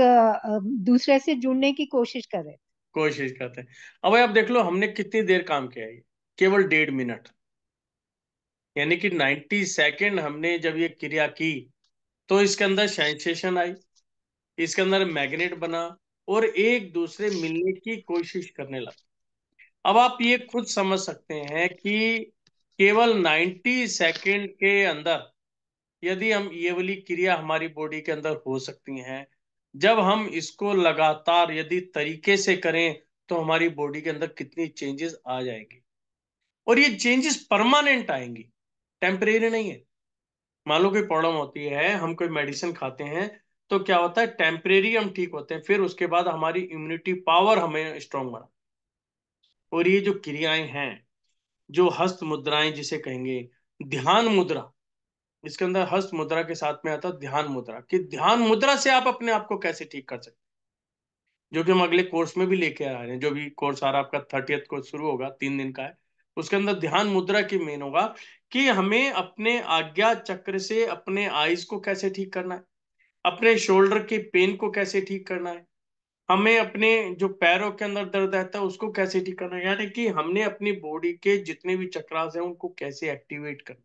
दूसरे से जुड़ने की कोशिश कर रहे थे। कोशिश करते हैं। अब भाई आप देख लो हमने कितनी देर काम किया है, केवल 1.5 मिनट, यानी कि 90 सेकेंड हमने जब ये क्रिया की तो इसके अंदर सेंसेशन आई, इसके अंदर मैग्नेट बना और एक दूसरे मिलने की कोशिश करने लगा। अब आप ये खुद समझ सकते हैं कि केवल 90 सेकेंड के अंदर यदि हम ये वाली क्रिया हमारी बॉडी के अंदर हो सकती हैं, जब हम इसको लगातार यदि तरीके से करें तो हमारी बॉडी के अंदर कितनी चेंजेस आ जाएंगी, और ये चेंजेस परमानेंट आएंगी, टेम्परेरी नहीं है। मान लो कोई प्रॉब्लम होती है, हम कोई मेडिसिन खाते हैं तो क्या होता है, टेम्परेरी हम ठीक होते हैं, फिर उसके बाद हमारी इम्यूनिटी पावर हमें स्ट्रांग बना। और ये जो क्रियाएं हैं, जो हस्त मुद्राएं जिसे कहेंगे, ध्यान मुद्रा, इसके अंदर हस्त मुद्रा के साथ में आता है ध्यान मुद्रा, कि ध्यान मुद्रा से आप अपने आप को कैसे ठीक कर सकते हैं, जो कि हम अगले कोर्स में भी लेके आ रहे हैं। जो भी कोर्स आ रहा है आपका 30th को शुरू होगा, 3 दिन का है, उसके अंदर ध्यान मुद्रा की मेन होगा कि हमें अपने आज्ञा चक्र से अपने आईज को कैसे ठीक करना है, अपने शोल्डर के पेन को कैसे ठीक करना है, हमें अपने जो पैरों के अंदर दर्द रहता है उसको कैसे ठीक करना है, यानी कि हमने अपनी बॉडी के जितने भी चक्रास हैं उनको कैसे एक्टिवेट करना।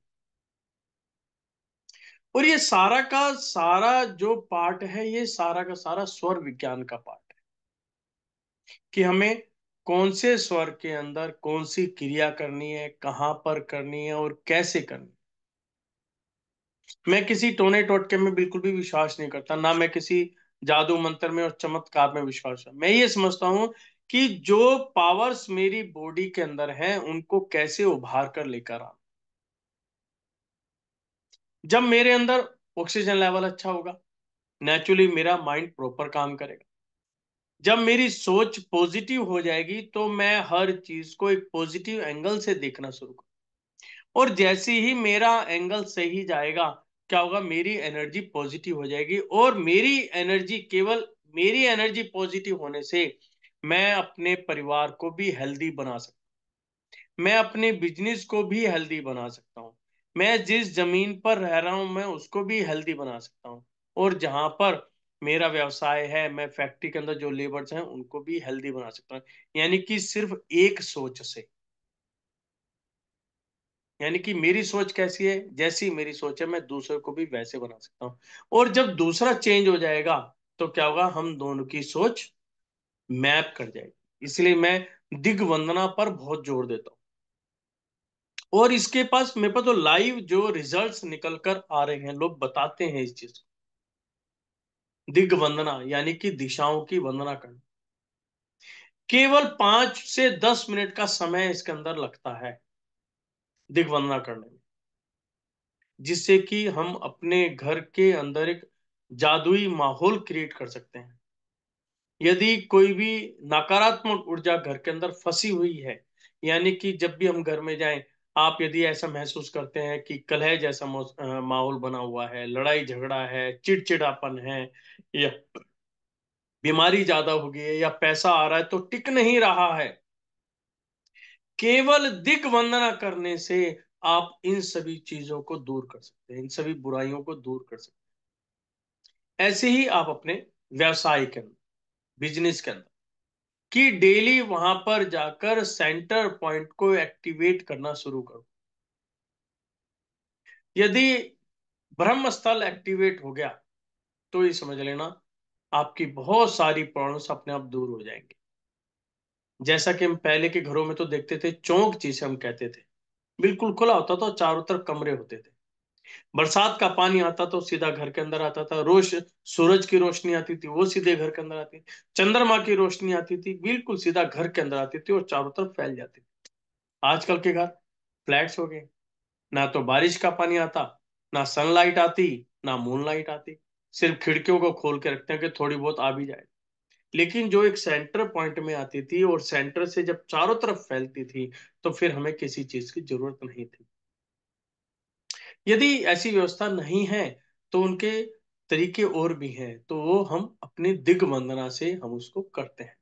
और ये सारा का सारा जो पार्ट है, ये सारा का सारा स्वर विज्ञान का पार्ट है, कि हमें कौन से स्वर के अंदर कौन सी क्रिया करनी है, कहां पर करनी है और कैसे करनी है। मैं किसी टोने टोटके में बिल्कुल भी विश्वास नहीं करता, ना मैं किसी जादू मंत्र में और चमत्कार में विश्वास है। मैं ये समझता हूं कि जो पावर्स मेरी बॉडी के अंदर हैं उनको कैसे उभार कर लेकर आ। जब मेरे अंदर ऑक्सीजन लेवल अच्छा होगा, नेचुरली मेरा माइंड प्रॉपर काम करेगा। जब मेरी सोच पॉजिटिव हो जाएगी तो मैं हर चीज को एक पॉजिटिव एंगल से देखना शुरू करूँ, और जैसे ही मेरा एंगल सही जाएगा, क्या होगा, मेरी एनर्जी पॉजिटिव हो जाएगी, और मेरी एनर्जी, केवल मेरी एनर्जी पॉजिटिव होने से मैं अपने परिवार को भी हेल्दी बना सकता हूँ, मैं अपने बिजनेस को भी हेल्दी बना सकता हूँ, मैं जिस जमीन पर रह रहा हूं मैं उसको भी हेल्दी बना सकता हूँ, और जहां पर मेरा व्यवसाय है, मैं फैक्ट्री के अंदर जो लेबर्स हैं उनको भी हेल्दी बना सकता हूँ। यानी कि सिर्फ एक सोच से, यानी कि मेरी सोच कैसी है, जैसी मेरी सोच है मैं दूसरे को भी वैसे बना सकता हूँ। और जब दूसरा चेंज हो जाएगा तो क्या होगा, हम दोनों की सोच मैप कर जाएगी। इसलिए मैं दिग्वंदना पर बहुत जोर देता हूँ, और इसके पास मेरे पास तो लाइव जो रिजल्ट्स निकल कर आ रहे हैं, लोग बताते हैं इस चीज को। दिग्वंदना यानी कि दिशाओं की वंदना करना, केवल 5 से 10 मिनट का समय इसके अंदर लगता है दिग्वंदना करने में, जिससे कि हम अपने घर के अंदर एक जादुई माहौल क्रिएट कर सकते हैं। यदि कोई भी नकारात्मक ऊर्जा घर के अंदर फंसी हुई है, यानी कि जब भी हम घर में जाएं, आप यदि ऐसा महसूस करते हैं कि कलह जैसा माहौल बना हुआ है, लड़ाई झगड़ा है, चिड़चिड़ापन है, या बीमारी ज्यादा हो गई है, या पैसा आ रहा है तो टिक नहीं रहा है, केवल दिग्वंदना करने से आप इन सभी चीजों को दूर कर सकते हैं, इन सभी बुराइयों को दूर कर सकते हैं। ऐसे ही आप अपने व्यवसाय के अंदर, बिजनेस के अंदर, कि डेली वहां पर जाकर सेंटर पॉइंट को एक्टिवेट करना शुरू करो। यदि ब्रह्म स्थल एक्टिवेट हो गया तो ये समझ लेना आपकी बहुत सारी प्रॉब्लम्स अपने आप दूर हो जाएंगी। जैसा कि हम पहले के घरों में तो देखते थे, चौक जिसे हम कहते थे, बिल्कुल खुला होता था, चारों तरफ कमरे होते थे, बरसात का पानी आता तो सीधा घर के अंदर आता था, सूरज की रोशनी आती थी वो सीधे घर के अंदर आती थी, चंद्रमा की रोशनी आती थी बिल्कुल सीधा घर के अंदर आती थी और चारों तरफ फैल जाती थी। आजकल के घर फ्लैट्स हो गए, ना तो बारिश का पानी आता, ना सनलाइट आती, ना मूनलाइट आती, सिर्फ खिड़कियों को खोल के रखते हैं कि थोड़ी बहुत आ भी जाए। लेकिन जो एक सेंटर पॉइंट में आती थी और सेंटर से जब चारों तरफ फैलती थी तो फिर हमें किसी चीज की जरूरत नहीं थी। यदि ऐसी व्यवस्था नहीं है तो उनके तरीके और भी हैं, तो वो हम अपनी दिग्वंदना से हम उसको करते हैं,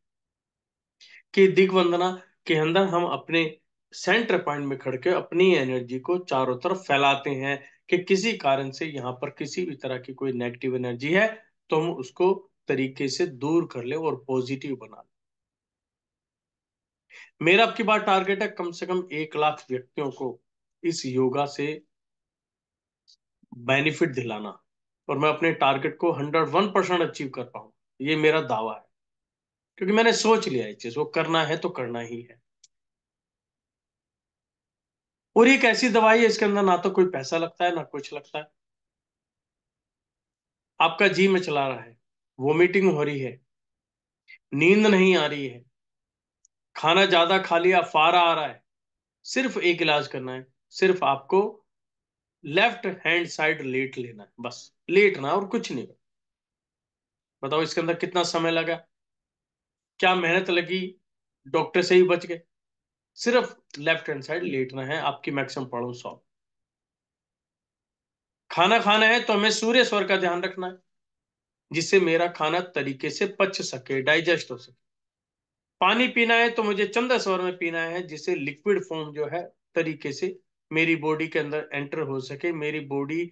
कि दिग्वंदना के अंदर हम अपने सेंटर पॉइंट में खड़ के अपनी एनर्जी को चारों तरफ फैलाते हैं, कि किसी कारण से यहाँ पर किसी भी तरह की कोई नेगेटिव एनर्जी है तो हम उसको तरीके से दूर कर ले और पॉजिटिव बना ले। मेरा अब की बार टारगेट है कम से कम 1 लाख व्यक्तियों को इस योगा से बेनिफिट दिलाना, और मैं अपने टारगेट को 101% अचीव कर पाऊँ, ये मेरा दावा है। क्योंकि मैंने सोच लिया इस चीज को करना है तो करना ही है। और एक ऐसी दवाई है, इसके अंदर ना तो कोई पैसा लगता है ना कुछ लगता है। आपका जी में चला रहा है, वोमिटिंग हो रही है, नींद नहीं आ रही है, खाना ज्यादा खा लिया, फारा आ रहा है, सिर्फ एक इलाज करना है। सिर्फ आपको लेफ्ट हैंड साइड लेट लेना है, बस लेटना और कुछ नहीं। बताओ इसके अंदर कितना समय लगा, क्या मेहनत लगी, डॉक्टर से ही बच गए। सिर्फ लेफ्ट हैंड साइड लेटना है, आपकी मैक्सिमम प्रॉब्लम सॉल्व। खाना खाना है तो हमें सूर्य स्वर का ध्यान रखना है, जिससे मेरा खाना तरीके से पच सके, डाइजेस्ट हो सके। पानी पीना है तो मुझे चंद्र स्वर में पीना है, जिससे लिक्विड फॉर्म जो है तरीके से मेरी बॉडी के अंदर एंटर हो सके, मेरी बॉडी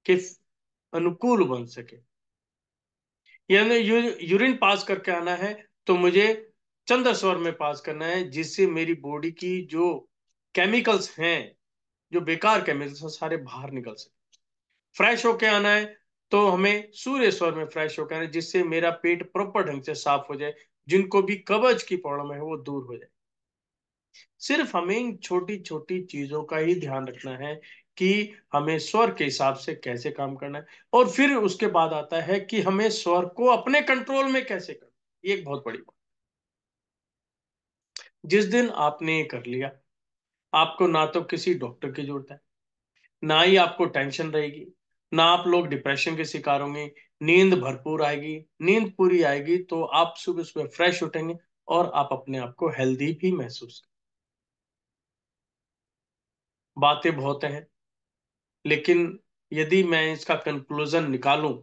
के अनुकूल बन सके। यानी यूरिन पास करके आना है तो मुझे चंद्र स्वर में पास करना है, जिससे मेरी बॉडी की जो केमिकल्स हैं, जो बेकार केमिकल्स हैं, सारे बाहर निकल सके। फ्रेश होके आना है तो हमें सूर्य स्वर में फ्रेश होकर आना है, जिससे मेरा पेट प्रॉपर ढंग से साफ हो जाए, जिनको भी कब्ज की प्रॉब्लम है वो दूर हो जाए। सिर्फ हमें इन छोटी छोटी चीजों का ही ध्यान रखना है कि हमें स्वर के हिसाब से कैसे काम करना है। और फिर उसके बाद आता है कि हमें स्वर को अपने कंट्रोल में कैसे करना है। ये एक बहुत बड़ी बात। जिस दिन आपने ये कर लिया, आपको ना तो किसी डॉक्टर की जरूरत है, ना ही आपको टेंशन रहेगी, ना आप लोग डिप्रेशन के शिकार होंगे। नींद भरपूर आएगी, नींद पूरी आएगी तो आप सुबह सुबह फ्रेश उठेंगे और आप अपने आप को हेल्दी भी महसूस करेंगे। बातें बहुत हैं, लेकिन यदि मैं इसका कंक्लूजन निकालूं,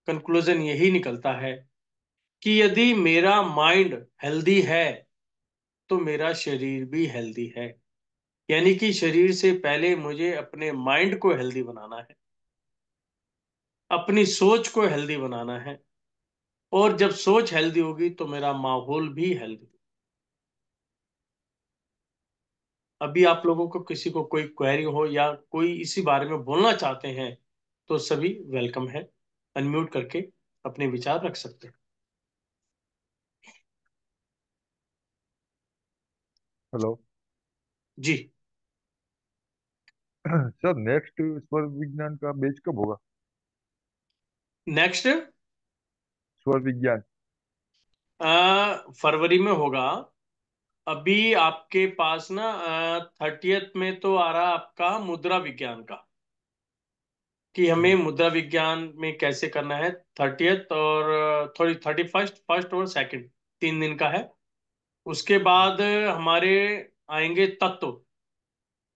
कंक्लूजन यही निकलता है कि यदि मेरा माइंड हेल्दी है तो मेरा शरीर भी हेल्दी है। यानी कि शरीर से पहले मुझे अपने माइंड को हेल्दी बनाना है, अपनी सोच को हेल्दी बनाना है। और जब सोच हेल्दी होगी तो मेरा माहौल भी हेल्दी। अभी आप लोगों को किसी को कोई क्वेरी हो या कोई इसी बारे में बोलना चाहते हैं तो सभी वेलकम है, अनम्यूट करके अपने विचार रख सकते हैं। हेलो। जी। सर, नेक्स्ट स्वर विज्ञान का बैच कब होगा? नेक्स्ट स्वर विज्ञान। फरवरी में होगा। अभी आपके पास ना 30th में तो आ रहा आपका मुद्रा विज्ञान का, कि हमें मुद्रा विज्ञान में कैसे करना है। 30th और थोड़ी 31st, फर्स्ट और सेकंड, 3 दिन का है। उसके बाद हमारे आएंगे तत्व,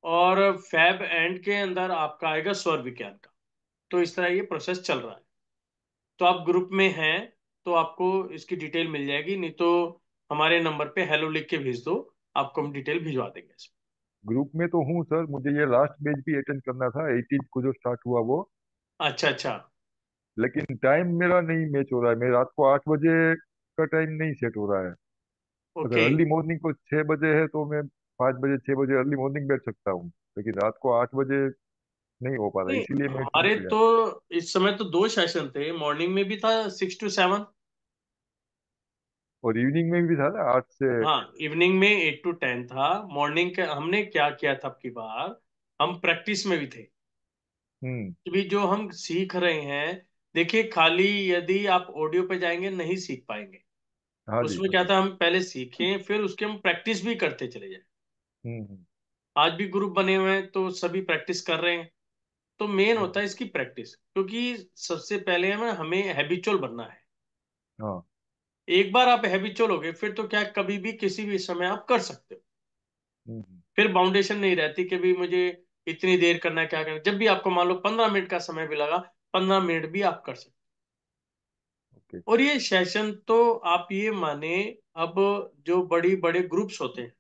और फैब एंड के अंदर आपका आएगा स्वर विज्ञान का। तो इस तरह ये प्रोसेस चल रहा है। तो आप ग्रुप में हैं तो आपको इसकी डिटेल मिल जाएगी, नहीं तो हमारे नंबर पे हेलो लिख के भेज दो, आपको हम डिटेल भिजवा देंगे। ग्रुप में तो हूँ सर, मुझे ये लास्ट बैच भी अटेंड करना था, 18 को जो स्टार्ट हुआ वो। अच्छा अच्छा। लेकिन टाइम मेरा नहीं मैच हो रहा है, मैं रात को 8 बजे का टाइम नहीं सेट हो रहा है। अगर ओके। अर्ली मॉर्निंग को 6 बजे है तो मैं 5 बजे 6 बजे अर्ली मॉर्निंग बैठ सकता हूँ, लेकिन रात को 8 बजे नहीं हो पा रहा, नहीं, इसीलिए मैं छूट हमारे गया। तो इस समय तो 2 सेशन थे, मॉर्निंग में भी था 6 to 7। और इवनिंग में भी था ना 8 से। हाँ, इवनिंग में 8 to 10 था। मॉर्निंग के हमने क्या किया था, अब की बार हम प्रैक्टिस में भी थे हम्म। कि भी जो हम सीख रहे हैं। देखिए, खाली यदि आप ऑडियो पे जाएंगे नहीं सीख पाएंगे। हाँ जी, उसमें हाँ क्या जी। था, हम पहले सीखें फिर उसके हम प्रैक्टिस भी करते चले जाए। हम्म। आज भी ग्रुप बने हुए हैं तो सभी प्रैक्टिस कर रहे हैं। तो मेन होता हम्म। है इसकी प्रैक्टिस, क्योंकि सबसे पहले हमें हमें हैबिचुअल बनना है। हाँ। एक बार आप हैबिचुअल हो गए फिर तो क्या, कभी भी किसी भी समय आप कर सकते हो। हम्म। फिर बाउंडेशन नहीं रहती कि भी मुझे इतनी देर करना है, क्या करना है। जब भी आपको मान लो 15 मिनट का समय भी लगा, 15 मिनट भी आप कर सकते ओके। हो। और ये सेशन तो आप ये माने, अब जो बड़ी बड़े ग्रुप्स होते हैं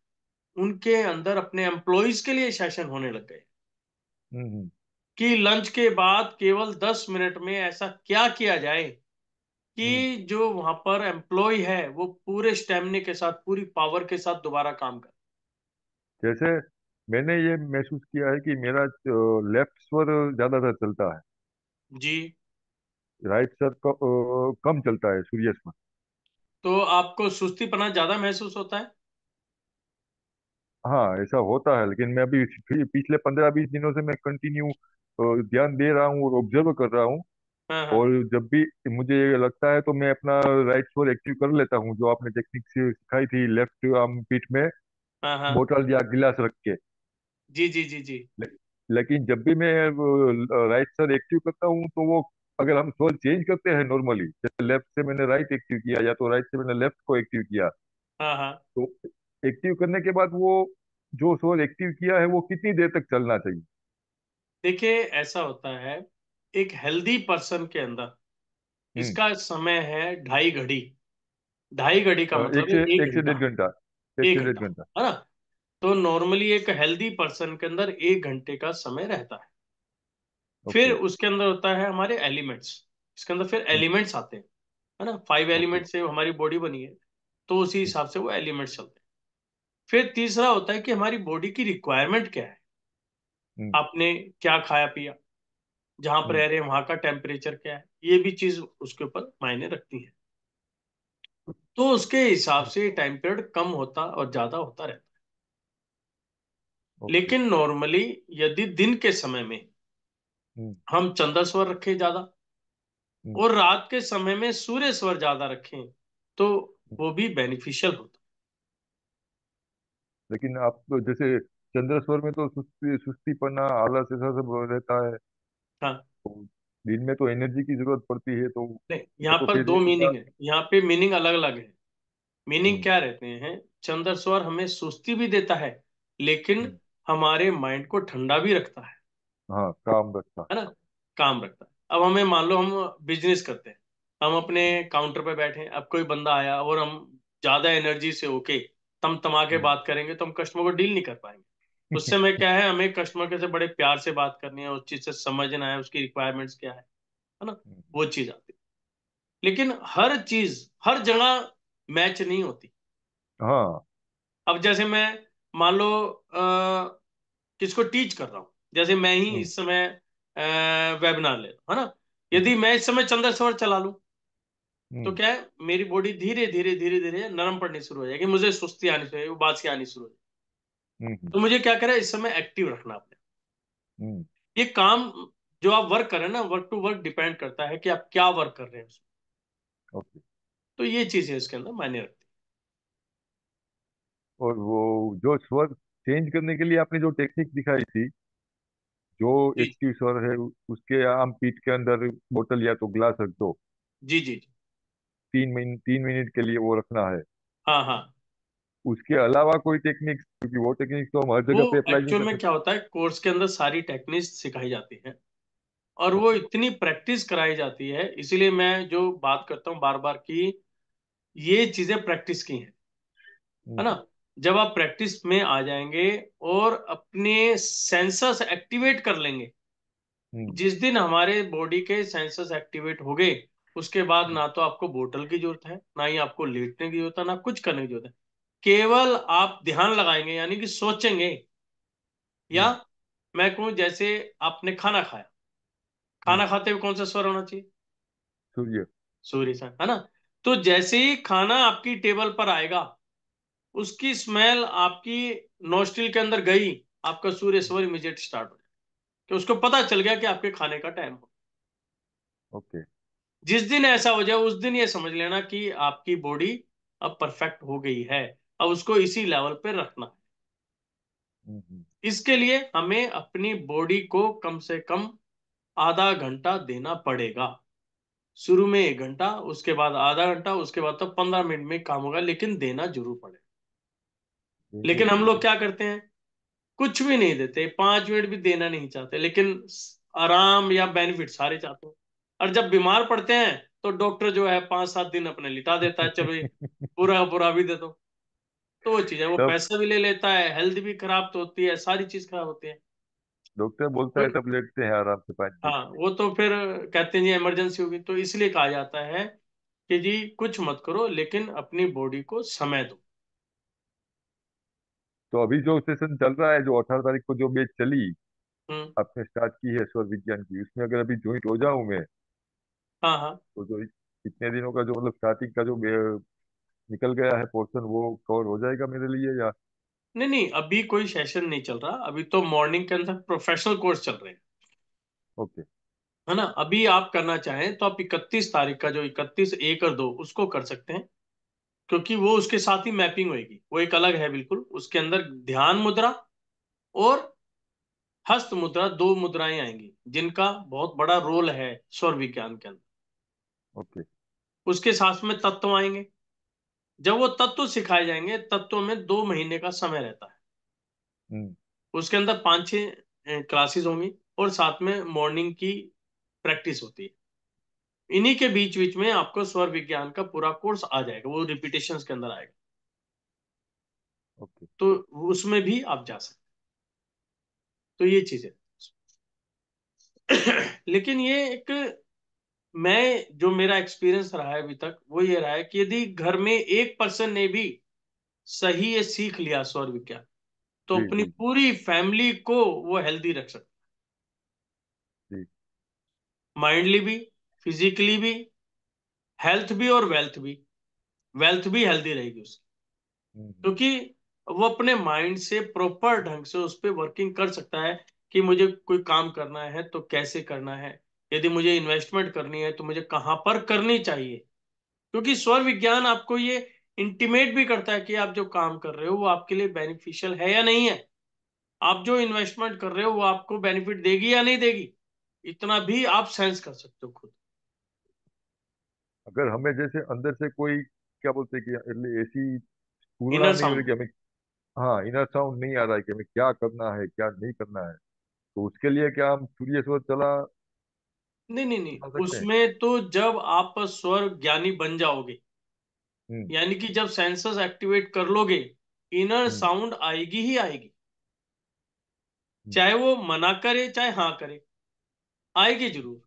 उनके अंदर अपने एम्प्लॉयज के लिए सेशन होने लग गए, कि लंच के बाद केवल 10 मिनट में ऐसा क्या किया जाए कि जो वहां पर एम्प्लॉय है वो पूरे स्टेमिना के साथ, पूरी पावर के साथ दोबारा काम करे। जैसे मैंने ये महसूस किया है कि मेरा लेफ्ट स्वर ज्यादातर चलता है, जी। राइट स्वर कम चलता है, सूर्य स्वर। तो आपको सुस्तीपना ज्यादा महसूस होता है? हाँ ऐसा होता है, लेकिन मैं अभी पिछले 15-20 दिनों से मैं कंटिन्यू ध्यान दे रहा हूँ और ऑब्जर्व कर रहा हूँ। हाँ हाँ और जब भी मुझे ये लगता है तो मैं अपना राइट शोल्डर एक्टिव कर लेता हूँ, जो आपने टेक्निक सिखाई थी, लेफ्ट आर्म पीठ में हाँ हाँ। बोतल या गिलास रख के। जी जी जी जी। ले, लेकिन जब भी मैं राइट साइड एक्टिव करता हूँ तो वो, अगर हम शोल्डर चेंज करते हैं नॉर्मली, जैसे लेफ्ट से मैंने राइट एक्टिव किया या तो राइट से मैंने लेफ्ट को एक्टिव किया, हाँ हाँ। तो एक्टिव करने के बाद वो जो शोल्डर एक्टिव किया है वो कितनी देर तक चलना चाहिए? देखिए ऐसा होता है, एक हेल्दी पर्सन के अंदर हम्म। इसका समय है 2.5 घड़ी। 2.5 घड़ी का मतलब है एक एक से घंटा 1.5 घंटा, एक एक से डेढ़ घंटा घंटा है ना? तो नॉर्मली एक हेल्दी पर्सन के अंदर 1 घंटे का समय रहता है। फिर ओके। उसके अंदर होता है हमारे एलिमेंट्स। इसके अंदर फिर एलिमेंट्स आते हैं, है ना? 5 एलिमेंट ओके। से हमारी बॉडी बनी है, तो उसी हिसाब से वो एलिमेंट्स चलते हैं। फिर तीसरा होता है कि हमारी बॉडी की रिक्वायरमेंट क्या है। हम्म। आपने क्या खाया पिया, जहां पर हम्म। रह रहे हैं वहां का टेम्परेचर क्या है, ये भी चीज उसके ऊपर मायने रखती है। तो उसके हिसाब से टाइम पीरियड कम होता और ज्यादा होता रहता है। ओके। लेकिन नॉर्मली यदि दिन के समय में हम्म। हम चंद्र स्वर रखें ज्यादा हम्म। और रात के समय में सूर्य स्वर ज्यादा रखें, तो वो भी बेनिफिशियल होता लेकिन आप तो जैसे चंद्रस्वर में तो सुस्तीपना, आलस ऐसा सब रहता है, है। हाँ। तो दिन में तो एनर्जी की जरूरत पड़ती है, तो नहीं, वो यहाँ तो पर फिर दो इसका। मीनिंग है, यहाँ पे मीनिंग अलग अलग है। मीनिंग हम्म। क्या रहते हैं? चंद्र स्वर हमें सुस्ती भी देता है, लेकिन हम्म। हमारे माइंड को ठंडा भी रखता हाँ, काम रखता। है ना? काम रखता है। अब हमें मान लो हम बिजनेस करते हैं, हम अपने हम्म। काउंटर पे बैठे हैं, अब कोई बंदा आया और हम ज्यादा एनर्जी से होके तम तमा के हम्म। बात करेंगे तो हम कस्टमर को डील नहीं कर पाएंगे। उस समय क्या है, हमें कस्टमर के से बड़े प्यार से बात करनी है, उस चीज से समझना है उसकी रिक्वायरमेंट्स क्या है ना? वो चीज आती है। लेकिन हर चीज हर जगह मैच नहीं होती। हाँ। अब जैसे मैं मान लो किसको टीच कर रहा हूँ, जैसे मैं ही हम्म। इस समय वेबिनार ले रहा हूँ, है ना? हम्म। यदि मैं इस समय चंद्र सवर चला लूं, तो हम्म। क्या है, मेरी बॉडी धीरे धीरे धीरे धीरे नरम पड़नी शुरू हो जाएगी, मुझे सुस्ती आनी शुरू हो जाएगी, उबासी आनी शुरू हो जाएगी। हम्म। तो मुझे क्या करें, इस समय एक्टिव रखना अपने। हम्म। ये काम जो आप वर्क कर रहे हैं ना, वर्क टू वर्क डिपेंड करता है कि आप क्या वर्क कर रहे हैं उसमें। ओके। तो ये चीज है इसके अंदर मायने रखती और वो जो स्वर चेंज करने के लिए आपने जो टेक्निक दिखाई थी, जो है। जी एक्टिव स्वर है उसके आम पीठ के अंदर बोतल या तो ग्लास रख दो, जी जी जी। 3 मिनट के लिए वो रखना है। हाँ हाँ। उसके अलावा कोई टेक्निक, क्योंकि वो टेक्निक तो हम हर वो जगह पे अप्लाई नहीं एक्चुअल कर में क्या सकते। होता है, कोर्स के अंदर सारी टेक्निक्स सिखाई जाती हैं और वो ओके। इतनी प्रैक्टिस कराई जाती है, इसीलिए मैं जो बात करता हूँ बार बार की, ये चीजें प्रैक्टिस की हैं, है ना? हम्म। जब आप प्रैक्टिस में आ जाएंगे और अपने सेंसर्स एक्टिवेट कर लेंगे, हम्म। जिस दिन हमारे बॉडी के सेंसर्स एक्टिवेट हो गए, उसके बाद हम्म। ना तो आपको बोतल की जरूरत है, ना ही आपको लेटने की जरूरत है, ना कुछ करने की जरूरत है। केवल आप ध्यान लगाएंगे, यानी कि सोचेंगे, या हम्म। मैं कहूं जैसे आपने खाना खाया, हम्म। खाना खाते हुए कौन सा स्वर होना चाहिए? सूर्य। सूर्य सा, है ना? तो जैसे ही खाना आपकी टेबल पर आएगा, उसकी स्मेल आपकी नोस्ट्रिल के अंदर गई, आपका सूर्य स्वर इमीडिएट स्टार्ट हो जाए, कि उसको पता चल गया कि आपके खाने का टाइम हो। ओके। जिस दिन ऐसा हो जाए उस दिन ये समझ लेना कि आपकी बॉडी अब परफेक्ट हो गई है, अब उसको इसी लेवल पे रखना है। हम्म। इसके लिए हमें अपनी बॉडी को कम से कम आधा घंटा देना पड़ेगा। शुरू में 1 घंटा, उसके बाद आधा घंटा, उसके बाद तो 15 मिनट में काम होगा, लेकिन देना जरूर पड़ेगा। देना लेकिन हम लोग जरूर। क्या करते हैं, कुछ भी नहीं देते, 5 मिनट भी देना नहीं चाहते, लेकिन आराम या बेनिफिट सारे चाहते हैं। और जब बीमार पड़ते हैं तो डॉक्टर जो है 5-7 दिन अपने लिटा देता है, चलो ये पूरा पूरा भी दे दो। तो वो चीज है, वो तब पैसा भी ले लेता है, हेल्थ भी खराब तो होती है, सारी चीज खराब होती है। डॉक्टर बोलता तो है तब लेटते हैं आराम से 5 मिनट। हाँ, वो तो फिर कहते हैं जी इमरजेंसी होगी, तो इसलिए कहा जाता है कि जी कुछ मत करो, लेकिन अपनी बॉडी को समय दो। तो अभी जो सेशन चल रहा है, जो 18 तारीख को जो बैच चली, हम्म। आपने स्टार्ट की है स्वर विज्ञान की, उसमें अगर अभी ज्वाइंट हो जाऊं मैं, हाँ हाँ। तो जो इतने दिनों का जो मतलब स्टार्टिंग का जो निकल गया है पोर्शन, वो कवर हो जाएगा मेरे लिए या? नहीं नहीं, अभी कोई सेशन नहीं चल रहा, अभी तो मॉर्निंग के अंदर प्रोफेशनल कोर्स चल रहे हैं, ओके। है ना। अभी आप करना चाहें तो आप 31 तारीख का, जो 31 1 और 2, उसको कर सकते हैं, क्योंकि वो उसके साथ ही मैपिंग होगी, वो एक अलग है बिल्कुल। उसके अंदर ध्यान मुद्रा और हस्त मुद्रा, दो मुद्राएं आएंगी जिनका बहुत बड़ा रोल है स्वर विज्ञान के अंदर। ओके। उसके साथ में तत्व आएंगे। जब वो तत्व सिखाए जाएंगे, तत्व में 2 महीने का समय रहता है। हम्म। उसके अंदर 5 6 क्लासेस होंगी, और साथ में मॉर्निंग की प्रैक्टिस होती है। इन्हीं के बीच बीच में आपको स्वर विज्ञान का पूरा कोर्स आ जाएगा, वो रिपीटेशंस के अंदर आएगा, ओके। तो उसमें भी आप जा सकते हैं। तो ये चीज है। लेकिन ये एक, मैं जो मेरा एक्सपीरियंस रहा है अभी तक, वो ये रहा है कि यदि घर में एक पर्सन ने भी सही ये सीख लिया स्वर विज्ञान, तो जी अपनी जी पूरी फैमिली को वो हेल्दी रख सकता जी। है, माइंडली भी, फिजिकली भी, हेल्थ भी और वेल्थ भी हेल्दी रहेगी उसकी, हम्म। क्योंकि वो अपने माइंड से प्रॉपर ढंग से उस पर वर्किंग कर सकता है कि मुझे कोई काम करना है तो कैसे करना है, यदि मुझे इन्वेस्टमेंट करनी है तो मुझे कहाँ पर करनी चाहिए। क्योंकि स्वर विज्ञान आपको ये इंटीमेट भी करता है कि आप जो काम कर रहे हो वो आपके लिए बेनिफिशियल है या नहीं है, आप जो इन्वेस्टमेंट कर रहे हो वो आपको बेनिफिट देगी या नहीं देगी, इतना भी आप सेंस कर सकते हो खुद। अगर हमें जैसे अंदर से कोई, क्या बोलते हैं कि ऐसी पूर्णा इनर नहीं हो रही साउंड। कि हमें, हाँ, इनर साउंड नहीं आ रहा है कि हमें क्या करना है क्या नहीं करना है, तो उसके लिए क्या हम सूर्य स्वर नहीं नहीं नहीं, चला सकते हैं? उसमें तो जब आप स्वर ज्ञानी बन जाओगे, हम्म। यानी कि जब सेंसस एक्टिवेट कर लोगे, इनर हम्म। साउंड आएगी ही आएगी, हम्म। चाहे वो मना करे चाहे हाँ करे, आएगी जरूर।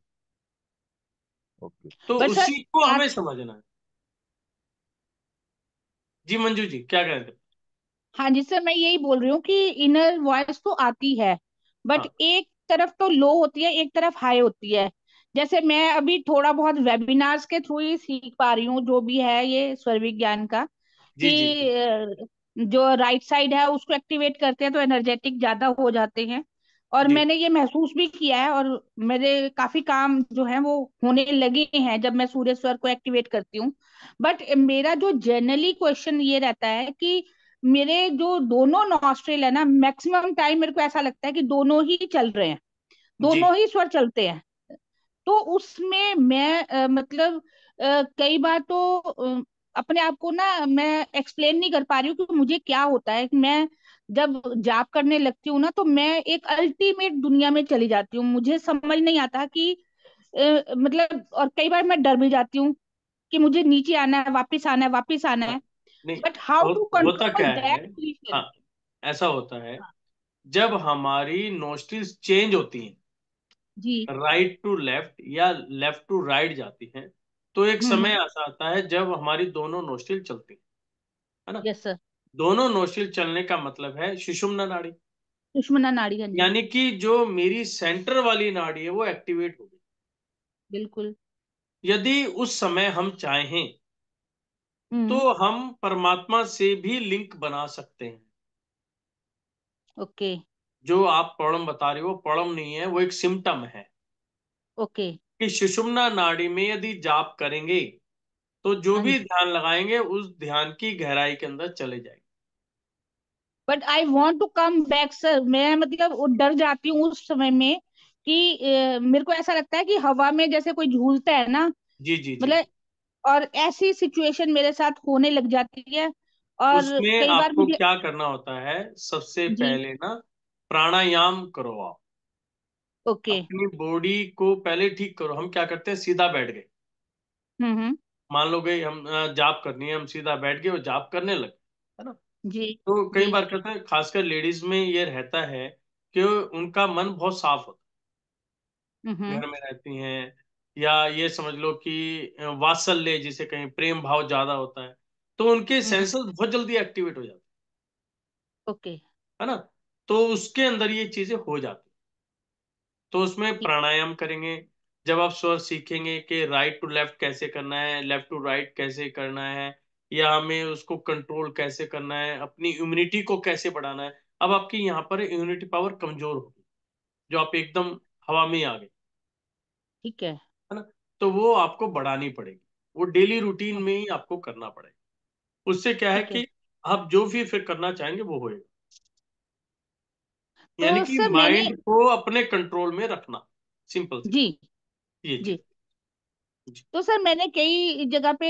ओके। तो बट सर, उसी को हमें आज समझना है। जी मंजू जी, क्या कह रहे थे? हाँ जी सर, मैं यही बोल रही हूँ कि इनर वॉइस तो आती है, बट हाँ। एक तरफ तो लो होती है, एक तरफ हाई होती है। जैसे मैं अभी थोड़ा बहुत वेबिनार्स के थ्रू ही सीख पा रही हूँ, जो भी है ये स्वर विज्ञान का, जी जी कि जी जो राइट साइड है उसको एक्टिवेट करते हैं तो एनर्जेटिक ज्यादा हो जाते हैं। और जी। मैंने ये महसूस भी किया है, और मेरे काफी काम जो है वो होने लगे हैं जब मैं सूर्य स्वर को एक्टिवेट करती हूँ। बट मेरा जो जनरली क्वेश्चन ये रहता है कि मेरे जो दोनों नॉस्ट्रिल है ना, मैक्सिमम टाइम मेरे को ऐसा लगता है कि दोनों ही चल रहे हैं, जी दोनों ही स्वर चलते हैं। तो उसमें मैं मतलब कई बार तो अपने आप को ना मैं एक्सप्लेन नहीं कर पा रही हूँ कि मुझे क्या होता है, कि मैं जब जाप करने लगती हूँ ना तो मैं एक अल्टीमेट दुनिया में चली जाती हूँ, मुझे समझ नहीं आता कि मतलब, और कई बार मैं डर भी जाती हूँ कि मुझे नीचे आना है, वापस आना है, वापस आना हाँ। है। नहीं, बट हाउ टू होता कंट्रोल क्या है, दैट पोजीशन? हाँ, ऐसा होता है, जब हमारी नोस्ट्रिल्स चेंज होती हैं, जी। राइट टू लेफ्ट या लेफ्ट टू राइट जाती हैं, तो एक समय हम्म। ऐसा आता है जब हमारी दोनों नोस्ट्रिल चलती हैं, है ना। Yes sir. दोनों नोस्ट्रिल चलने का मतलब है सुषुम्ना नाड़ी, सुषुम्ना नाड़ी, हाँ जी। यानी कि जो मेरी सेंटर वाली नाड़ी है वो एक्टिवेट हो गई। बिल्कुल। यदि उस समय हम चाहें तो हम्म। हम परमात्मा से भी लिंक बना सकते हैं। ओके। जो आप प्रॉब्लम बता रहे हो, प्रॉब्लम नहीं है, वो एक सिम्टम है ओके। कि सुषुम्ना नाड़ी में यदि जाप करेंगे तो जो हाँ भी जी। ध्यान लगाएंगे उस ध्यान की गहराई के अंदर चले जाएंगे। But I want to come back sir, मैं मतलब वो डर जाती हूँ उस समय में कि मेरे को ऐसा लगता है कि हवा में जैसे कोई झूलता है ना, जी जी जी। मतलब, और ऐसी सिचुएशन मेरे साथ होने लग जाती है। और उसमें कई बार आपको मुझे। क्या करना होता है, सबसे जी। पहले ना प्राणायाम करो आप। ओके। अपनी बॉडी को पहले ठीक करो। हम क्या करते हैं, सीधा बैठ गए, हम्म। मान लो गए हम जाप करनी है, हम सीधा बैठ गए और जाप करने लगे, है ना। जी। तो कई जी। बार कहते हैं, खासकर लेडीज में ये रहता है कि उनका मन बहुत साफ होता हम्म। है, घर में रहती हैं, या ये समझ लो कि वात्सल्य जिसे कहें, प्रेम भाव ज्यादा होता है, तो उनके हम्म। सेंसेस बहुत जल्दी एक्टिवेट हो जाते ओके। हैं, है ना। तो उसके अंदर ये चीजें हो जाती हैं। तो उसमें ठीक। प्राणायाम करेंगे। जब आप स्वर सीखेंगे कि राइट टू लेफ्ट कैसे करना है, लेफ्ट टू राइट कैसे करना है, या हमें उसको कंट्रोल कैसे करना है, अपनी इम्यूनिटी को कैसे बढ़ाना है। अब आपकी यहाँ पर इम्यूनिटी पावर कमजोर होगी, जो आप एकदम हवा में ही आ गए, ठीक है। है ना। तो वो आपको बढ़ानी पड़ेगी, वो डेली रूटीन हम्म, में ही आपको करना पड़ेगा। उससे क्या है ठीक है। कि आप जो भी फिर करना चाहेंगे वो होएगा। यानी तो कि सर मैंने, माइंड को अपने कंट्रोल में रखना, सिंपल सी जी ये जी, चीज। जी तो सर मैंने कई जगह पे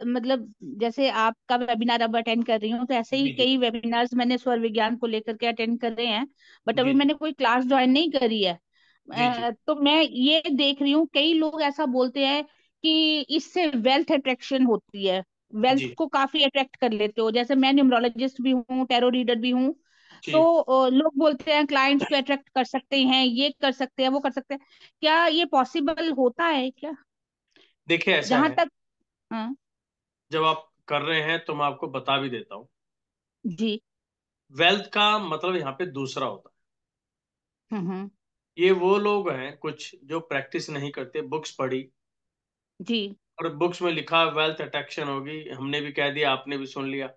मतलब जैसे आपका वेबिनार अब अटेंड कर रही हूँ, तो ऐसे ही जी जी कई वेबिनार्स मैंने स्वर विज्ञान को लेकर के अटेंड कर रहे हैं, बट अभी जी जी मैंने कोई क्लास ज्वाइन नहीं करी है। जी जी तो मैं ये देख रही हूँ कई लोग ऐसा बोलते हैं कि इससे वेल्थ अट्रैक्शन होती है, वेल्थ जी को काफी अट्रैक्ट कर लेते हो। जैसे मैं न्यूमरोलॉजिस्ट भी हूँ, टैरो रीडर भी हूँ, तो जी। लोग बोलते हैं क्लाइंट्स को अट्रैक्ट कर सकते हैं, ये कर सकते हैं, वो कर सकते हैं। क्या ये पॉसिबल होता है क्या? देखिए ऐसा जहां है, तक, हाँ। जब आप कर रहे हैं तो मैं आपको बता भी देता हूँ। जी। वेल्थ का मतलब यहाँ पे दूसरा होता हम्म। है। ये वो लोग हैं कुछ जो प्रैक्टिस नहीं करते, बुक्स पढ़ी जी। और बुक्स में लिखा वेल्थ अट्रैक्शन होगी, हमने भी कह दिया, आपने भी सुन लिया।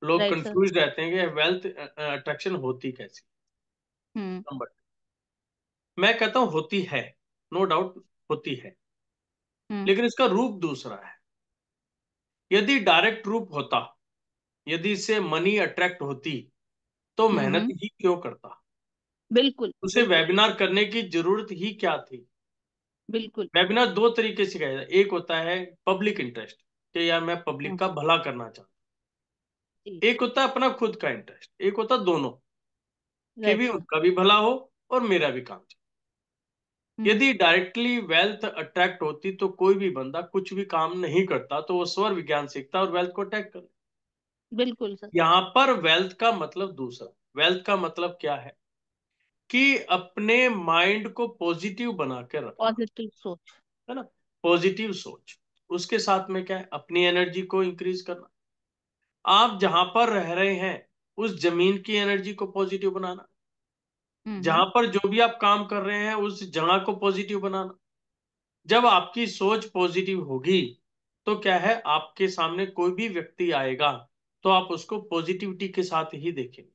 लोग राइट सर। कंफ्यूज रहते हैं कि वेल्थ अट्रैक्शन होती कैसी। हम्म। नंबर, मैं कहता हूँ होती है, नो डाउट होती है, हम्म। लेकिन इसका रूप दूसरा है। यदि डायरेक्ट रूप होता, यदि इससे मनी अट्रैक्ट होती, तो मेहनत हम्म। ही क्यों करता, बिल्कुल उसे बिल्कुल। वेबिनार करने की जरूरत ही क्या थी। बिल्कुल। वेबिनार दो तरीके से किया जाता है, एक होता है पब्लिक इंटरेस्ट, कि यार मैं पब्लिक हम्म। का भला करना चाहता जी। हूं। एक होता है अपना खुद का इंटरेस्ट, एक होता है दोनों, कि राइट भी सर। उनका भी भला हो और मेरा भी काम चले। हम्म। यदि डायरेक्टली वेल्थ अट्रैक्ट होती तो कोई भी बंदा कुछ भी काम नहीं करता, तो वो स्वर विज्ञान सीखता और वेल्थ को अटैक कर। बिल्कुल सर। यहां पर वेल्थ का मतलब दूसरा। वेल्थ का मतलब क्या है कि अपने माइंड को पॉजिटिव बना के रखना, पॉजिटिव सोच। है ना। पॉजिटिव सोच, उसके साथ में क्या है, अपनी एनर्जी को इंक्रीज करना। आप जहां पर रह रहे हैं उस जमीन की एनर्जी को पॉजिटिव बनाना। हम्म। जहां पर जो भी आप काम कर रहे हैं उस जगह को पॉजिटिव बनाना। जब आपकी सोच पॉजिटिव होगी तो क्या है, आपके सामने कोई भी व्यक्ति आएगा तो आप उसको पॉजिटिविटी के साथ ही देखेंगे,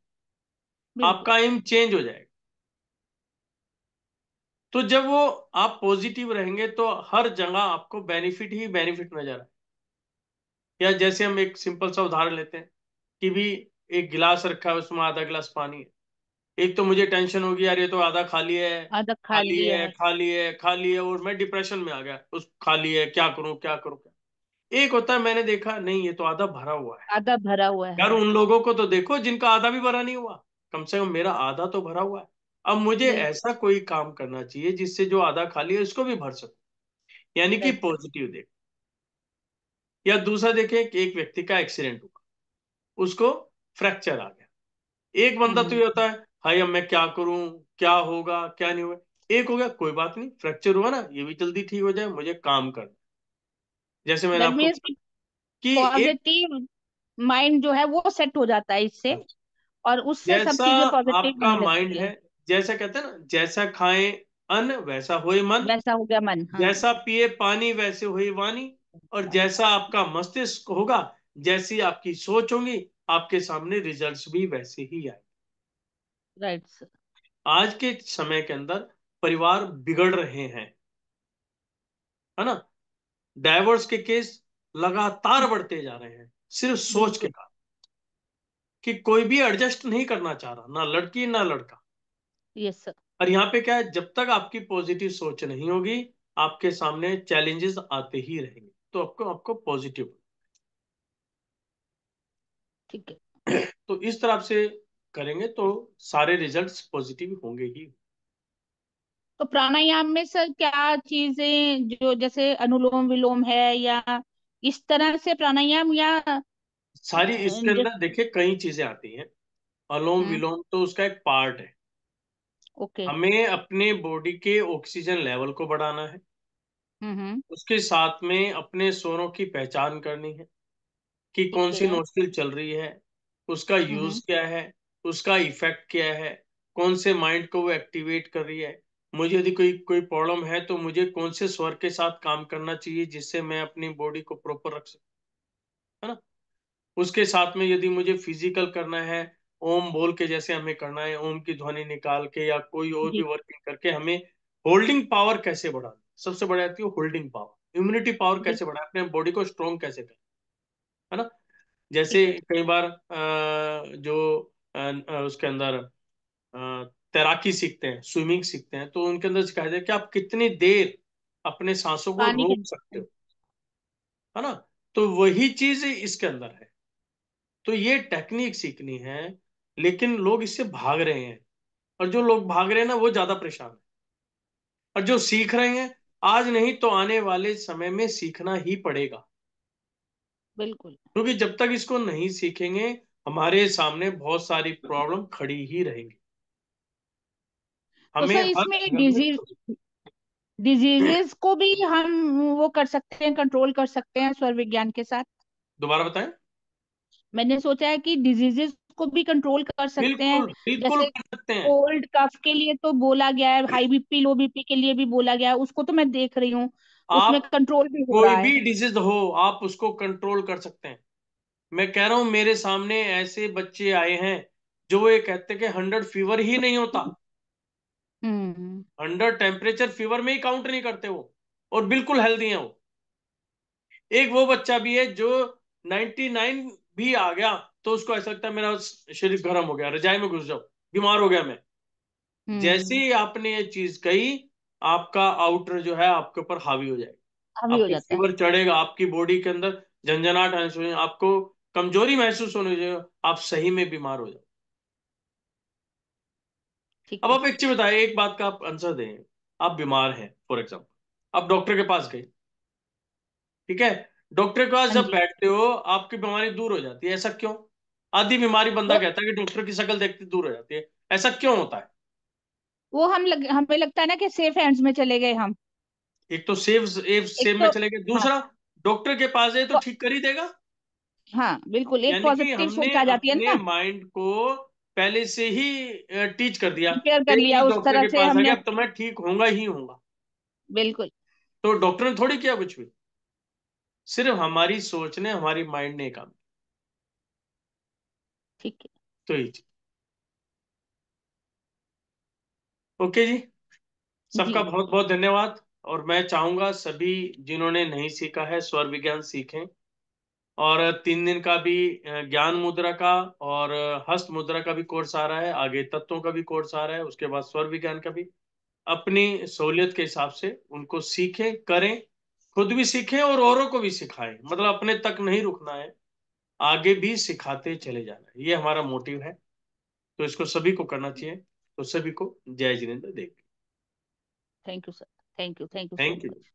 बिल्कुल। आपका एम चेंज हो जाएगा। तो जब वो आप पॉजिटिव रहेंगे तो हर जगह आपको बेनिफिट ही बेनिफिट नजर आए। या जैसे हम एक सिंपल सा उदाहरण लेते हैं कि भी एक गिलास रखा है, उसमें आधा गिलास पानी है। एक तो मुझे टेंशन होगी, यार ये तो आधा खाली है, आधा खाली खाली है, है। खाली है, खाली है, और मैं डिप्रेशन में आ गया, उस खाली है क्या करूं क्या करूं क्या। एक होता है मैंने देखा नहीं ये तो आधा भरा हुआ है। आधा भरा हुआ यार है। उन लोगों को तो देखो जिनका आधा भी भरा नहीं हुआ, कम से कम मेरा आधा तो भरा हुआ है। अब मुझे बिल्कुल। ऐसा कोई काम करना चाहिए जिससे जो आधा खाली है उसको भी भर सकूं, यानी कि राइट सर। पॉजिटिव देख। या दूसरा देखें कि एक व्यक्ति का एक्सीडेंट हुआ, उसको फ्रैक्चर आ गया। एक बंदा तो हम्म। ये होता है, हाय अब मैं क्या करूं, क्या होगा क्या नहीं होगा। एक हो गया कोई बात नहीं, फ्रैक्चर हुआ ना, ये भी जल्दी ठीक हो जाए, मुझे काम करना। जैसे मैंने दैट आपको मीन्स कहा कि एक, पॉजिटिव माइंड जो है वो सेट हो जाता है इससे, और उससे सब जैसा चीजें पॉजिटिव आपका होने माइंड लगती है, है। जैसा कहते हैं ना, जैसा खाएं अन्न वैसा होए मन, वैसा हो गया मन, हाँ। जैसा पिए पानी वैसे होए वाणी। और जैसा आपका मस्तिष्क होगा, जैसी आपकी सोच होगी, आपके सामने रिजल्ट्स भी वैसे ही आए। Right sir. आज के समय के अंदर परिवार बिगड़ रहे हैं, है ना। डाइवोर्स के केस लगातार बढ़ते जा रहे हैं, सिर्फ सोच के बिल्कुल। कारण, कि कोई भी एडजस्ट नहीं करना चाह रहा, ना लड़की ना लड़का। Yes sir. और यहाँ पे क्या है, जब तक आपकी पॉजिटिव सोच नहीं होगी, आपके सामने चैलेंजेस आते ही रहेंगे। तो आपको आपको पॉजिटिव, ठीक है। तो इस तरह से करेंगे तो सारे रिजल्ट्स पॉजिटिव होंगे ही। तो प्राणायाम में सर क्या चीजें, जो जैसे अनुलोम विलोम है, या इस तरह से प्राणायाम, या सारी इसके जैसे, अंदर देखिए कई चीजें आती हैं। अनुलोम हम्म। विलोम तो उसका एक पार्ट है। ओके। हमें अपने बॉडी के ऑक्सीजन लेवल को बढ़ाना है, हम्म। उसके साथ में अपने स्वरों की पहचान करनी है कि कौन ठीक सी है। नोस्ट्रिल चल रही है, उसका यूज हम्म। क्या है, उसका इफेक्ट क्या है, कौन से माइंड को वो एक्टिवेट कर रही है। मुझे यदि कोई कोई प्रॉब्लम है तो मुझे कौन से स्वर के साथ काम करना चाहिए जिससे मैं अपनी बॉडी को प्रॉपर रख सकूं, है ना। उसके साथ में यदि मुझे फिजिकल करना है, ओम बोल के जैसे हमें करना है, ओम की ध्वनि निकाल के या कोई और भी जी। वर्किंग करके हमें होल्डिंग पावर कैसे बढ़ाना, सबसे बड़ी आती है होल्डिंग पावर, इम्यूनिटी पावर कैसे बिल्कुल। बढ़ाए, अपने बॉडी को स्ट्रॉन्ग कैसे करें, है ना। जैसे ठीक है। कई बार जो उसके अंदर तैराकी सीखते हैं, स्विमिंग सीखते हैं, तो उनके अंदर सिखाया जाए कि आप कितनी देर अपने सांसों को पानी रोक सकते के। हो, है ना। तो वही चीज इसके अंदर है। तो ये टेक्निक सीखनी है, लेकिन लोग इससे भाग रहे हैं, और जो लोग भाग रहे हैं ना वो ज्यादा परेशान है। और जो सीख रहे हैं, आज नहीं तो आने वाले समय में सीखना ही पड़ेगा, बिल्कुल। क्योंकि जब तक इसको नहीं सीखेंगे हमारे सामने बहुत सारी प्रॉब्लम खड़ी ही रहेंगी। तो हमें सर हर इसमें एंगल में। डिजीजेस को भी हम वो कर सकते हैं, कंट्रोल कर सकते हैं स्वर विज्ञान के साथ। दोबारा बताएं। मैंने सोचा है कि डिजीजेस को भी कंट्रोल कर सकते हैं। बिल्कुल बिल्कुल जैसे कर सकते हैं। कोल्ड कफ के लिए तो बोला गया है, हाई बीपी लो बीपी के लिए भी बोला गया है, उसको तो मैं देख रही हूँ, उसमें आप कंट्रोल भी हो कोई रहा है। भी डिजीज हो, आप उसको कंट्रोल कर सकते हैं। मैं कह रहा हूं मेरे सामने ऐसे बच्चे आए हैं जो ये कहते हैं कि 100 फीवर ही नहीं होता, हम्म। 100 टेम्परेचर फीवर में ही काउंट नहीं करते वो, और बिल्कुल हेल्दी हैं वो। एक वो बच्चा भी है जो 99 भी आ गया तो उसको ऐसा लगता है मेरा शरीर गर्म हो गया, रजाई में घुस जाओ, बीमार हो गया मैं। जैसे हम्म। ही आपने ये चीज कही, आपका आउटर जो है आपके ऊपर हावी हो जाएगा, हावी हो आपको जाता है। फीवर चढ़ेगा, आपकी बॉडी के अंदर झंझनाहट आने शुरू होगी, आपको कमजोरी महसूस होने लगेगा, आप सही में बीमार हो जाओ। अब ठीक है। आप एक चीज बताइए, एक बात का आप आंसर दें। आप बीमार हैं फॉर एग्जाम्पल, आप डॉक्टर के पास गए, ठीक है। डॉक्टर के पास हाँ जब जी। बैठते हो आपकी बीमारी दूर हो जाती है, ऐसा क्यों। आधी बीमारी बंदा वो कहता है कि डॉक्टर की शक्ल देखते दूर हो जाती है, ऐसा क्यों होता है। हमें लगता है ना कि सेफ हैंड्स में चले गए हम। एक तो सेव सेव एक सेव में तो चले गए, हाँ। दूसरा डॉक्टर के पास जाए तो प- ठीक कर ही देगा। हाँ बिल्कुल, एक यानी कि पॉजिटिव हमने सोच आ जाती है अपने ना। माइंड को पहले से ही टीच कर दिया प्रिपेयर कर कि लिया इस उस डॉक्टर तरह के से पास आ गया हमने। अब तो मैं ठीक होऊंगा ही होऊंगा। बिल्कुल। तो डॉक्टर ने थोड़ी किया कुछ भी, सिर्फ हमारी सोच ने, हमारी माइंड ने काम किया। ठीक है। तो ये चीज। ओके जी। जी। सबका बहुत बहुत धन्यवाद। और मैं चाहूंगा सभी जिन्होंने नहीं सीखा है स्वर विज्ञान सीखें। और 3 दिन का भी ज्ञान मुद्रा का और हस्त मुद्रा का भी कोर्स आ रहा है, आगे तत्वों का भी कोर्स आ रहा है, उसके बाद स्वर विज्ञान का भी। अपनी सहूलियत के हिसाब से उनको सीखें, करें, खुद भी सीखें और औरों को भी सिखाएं, मतलब अपने तक नहीं रुकना है, आगे भी सिखाते चले जाना है, ये हमारा मोटिव है। तो इसको सभी को करना चाहिए। तो सभी को जय जिनेंद्र देव। Thank you sir. Thank you, thank you so thank you. Much.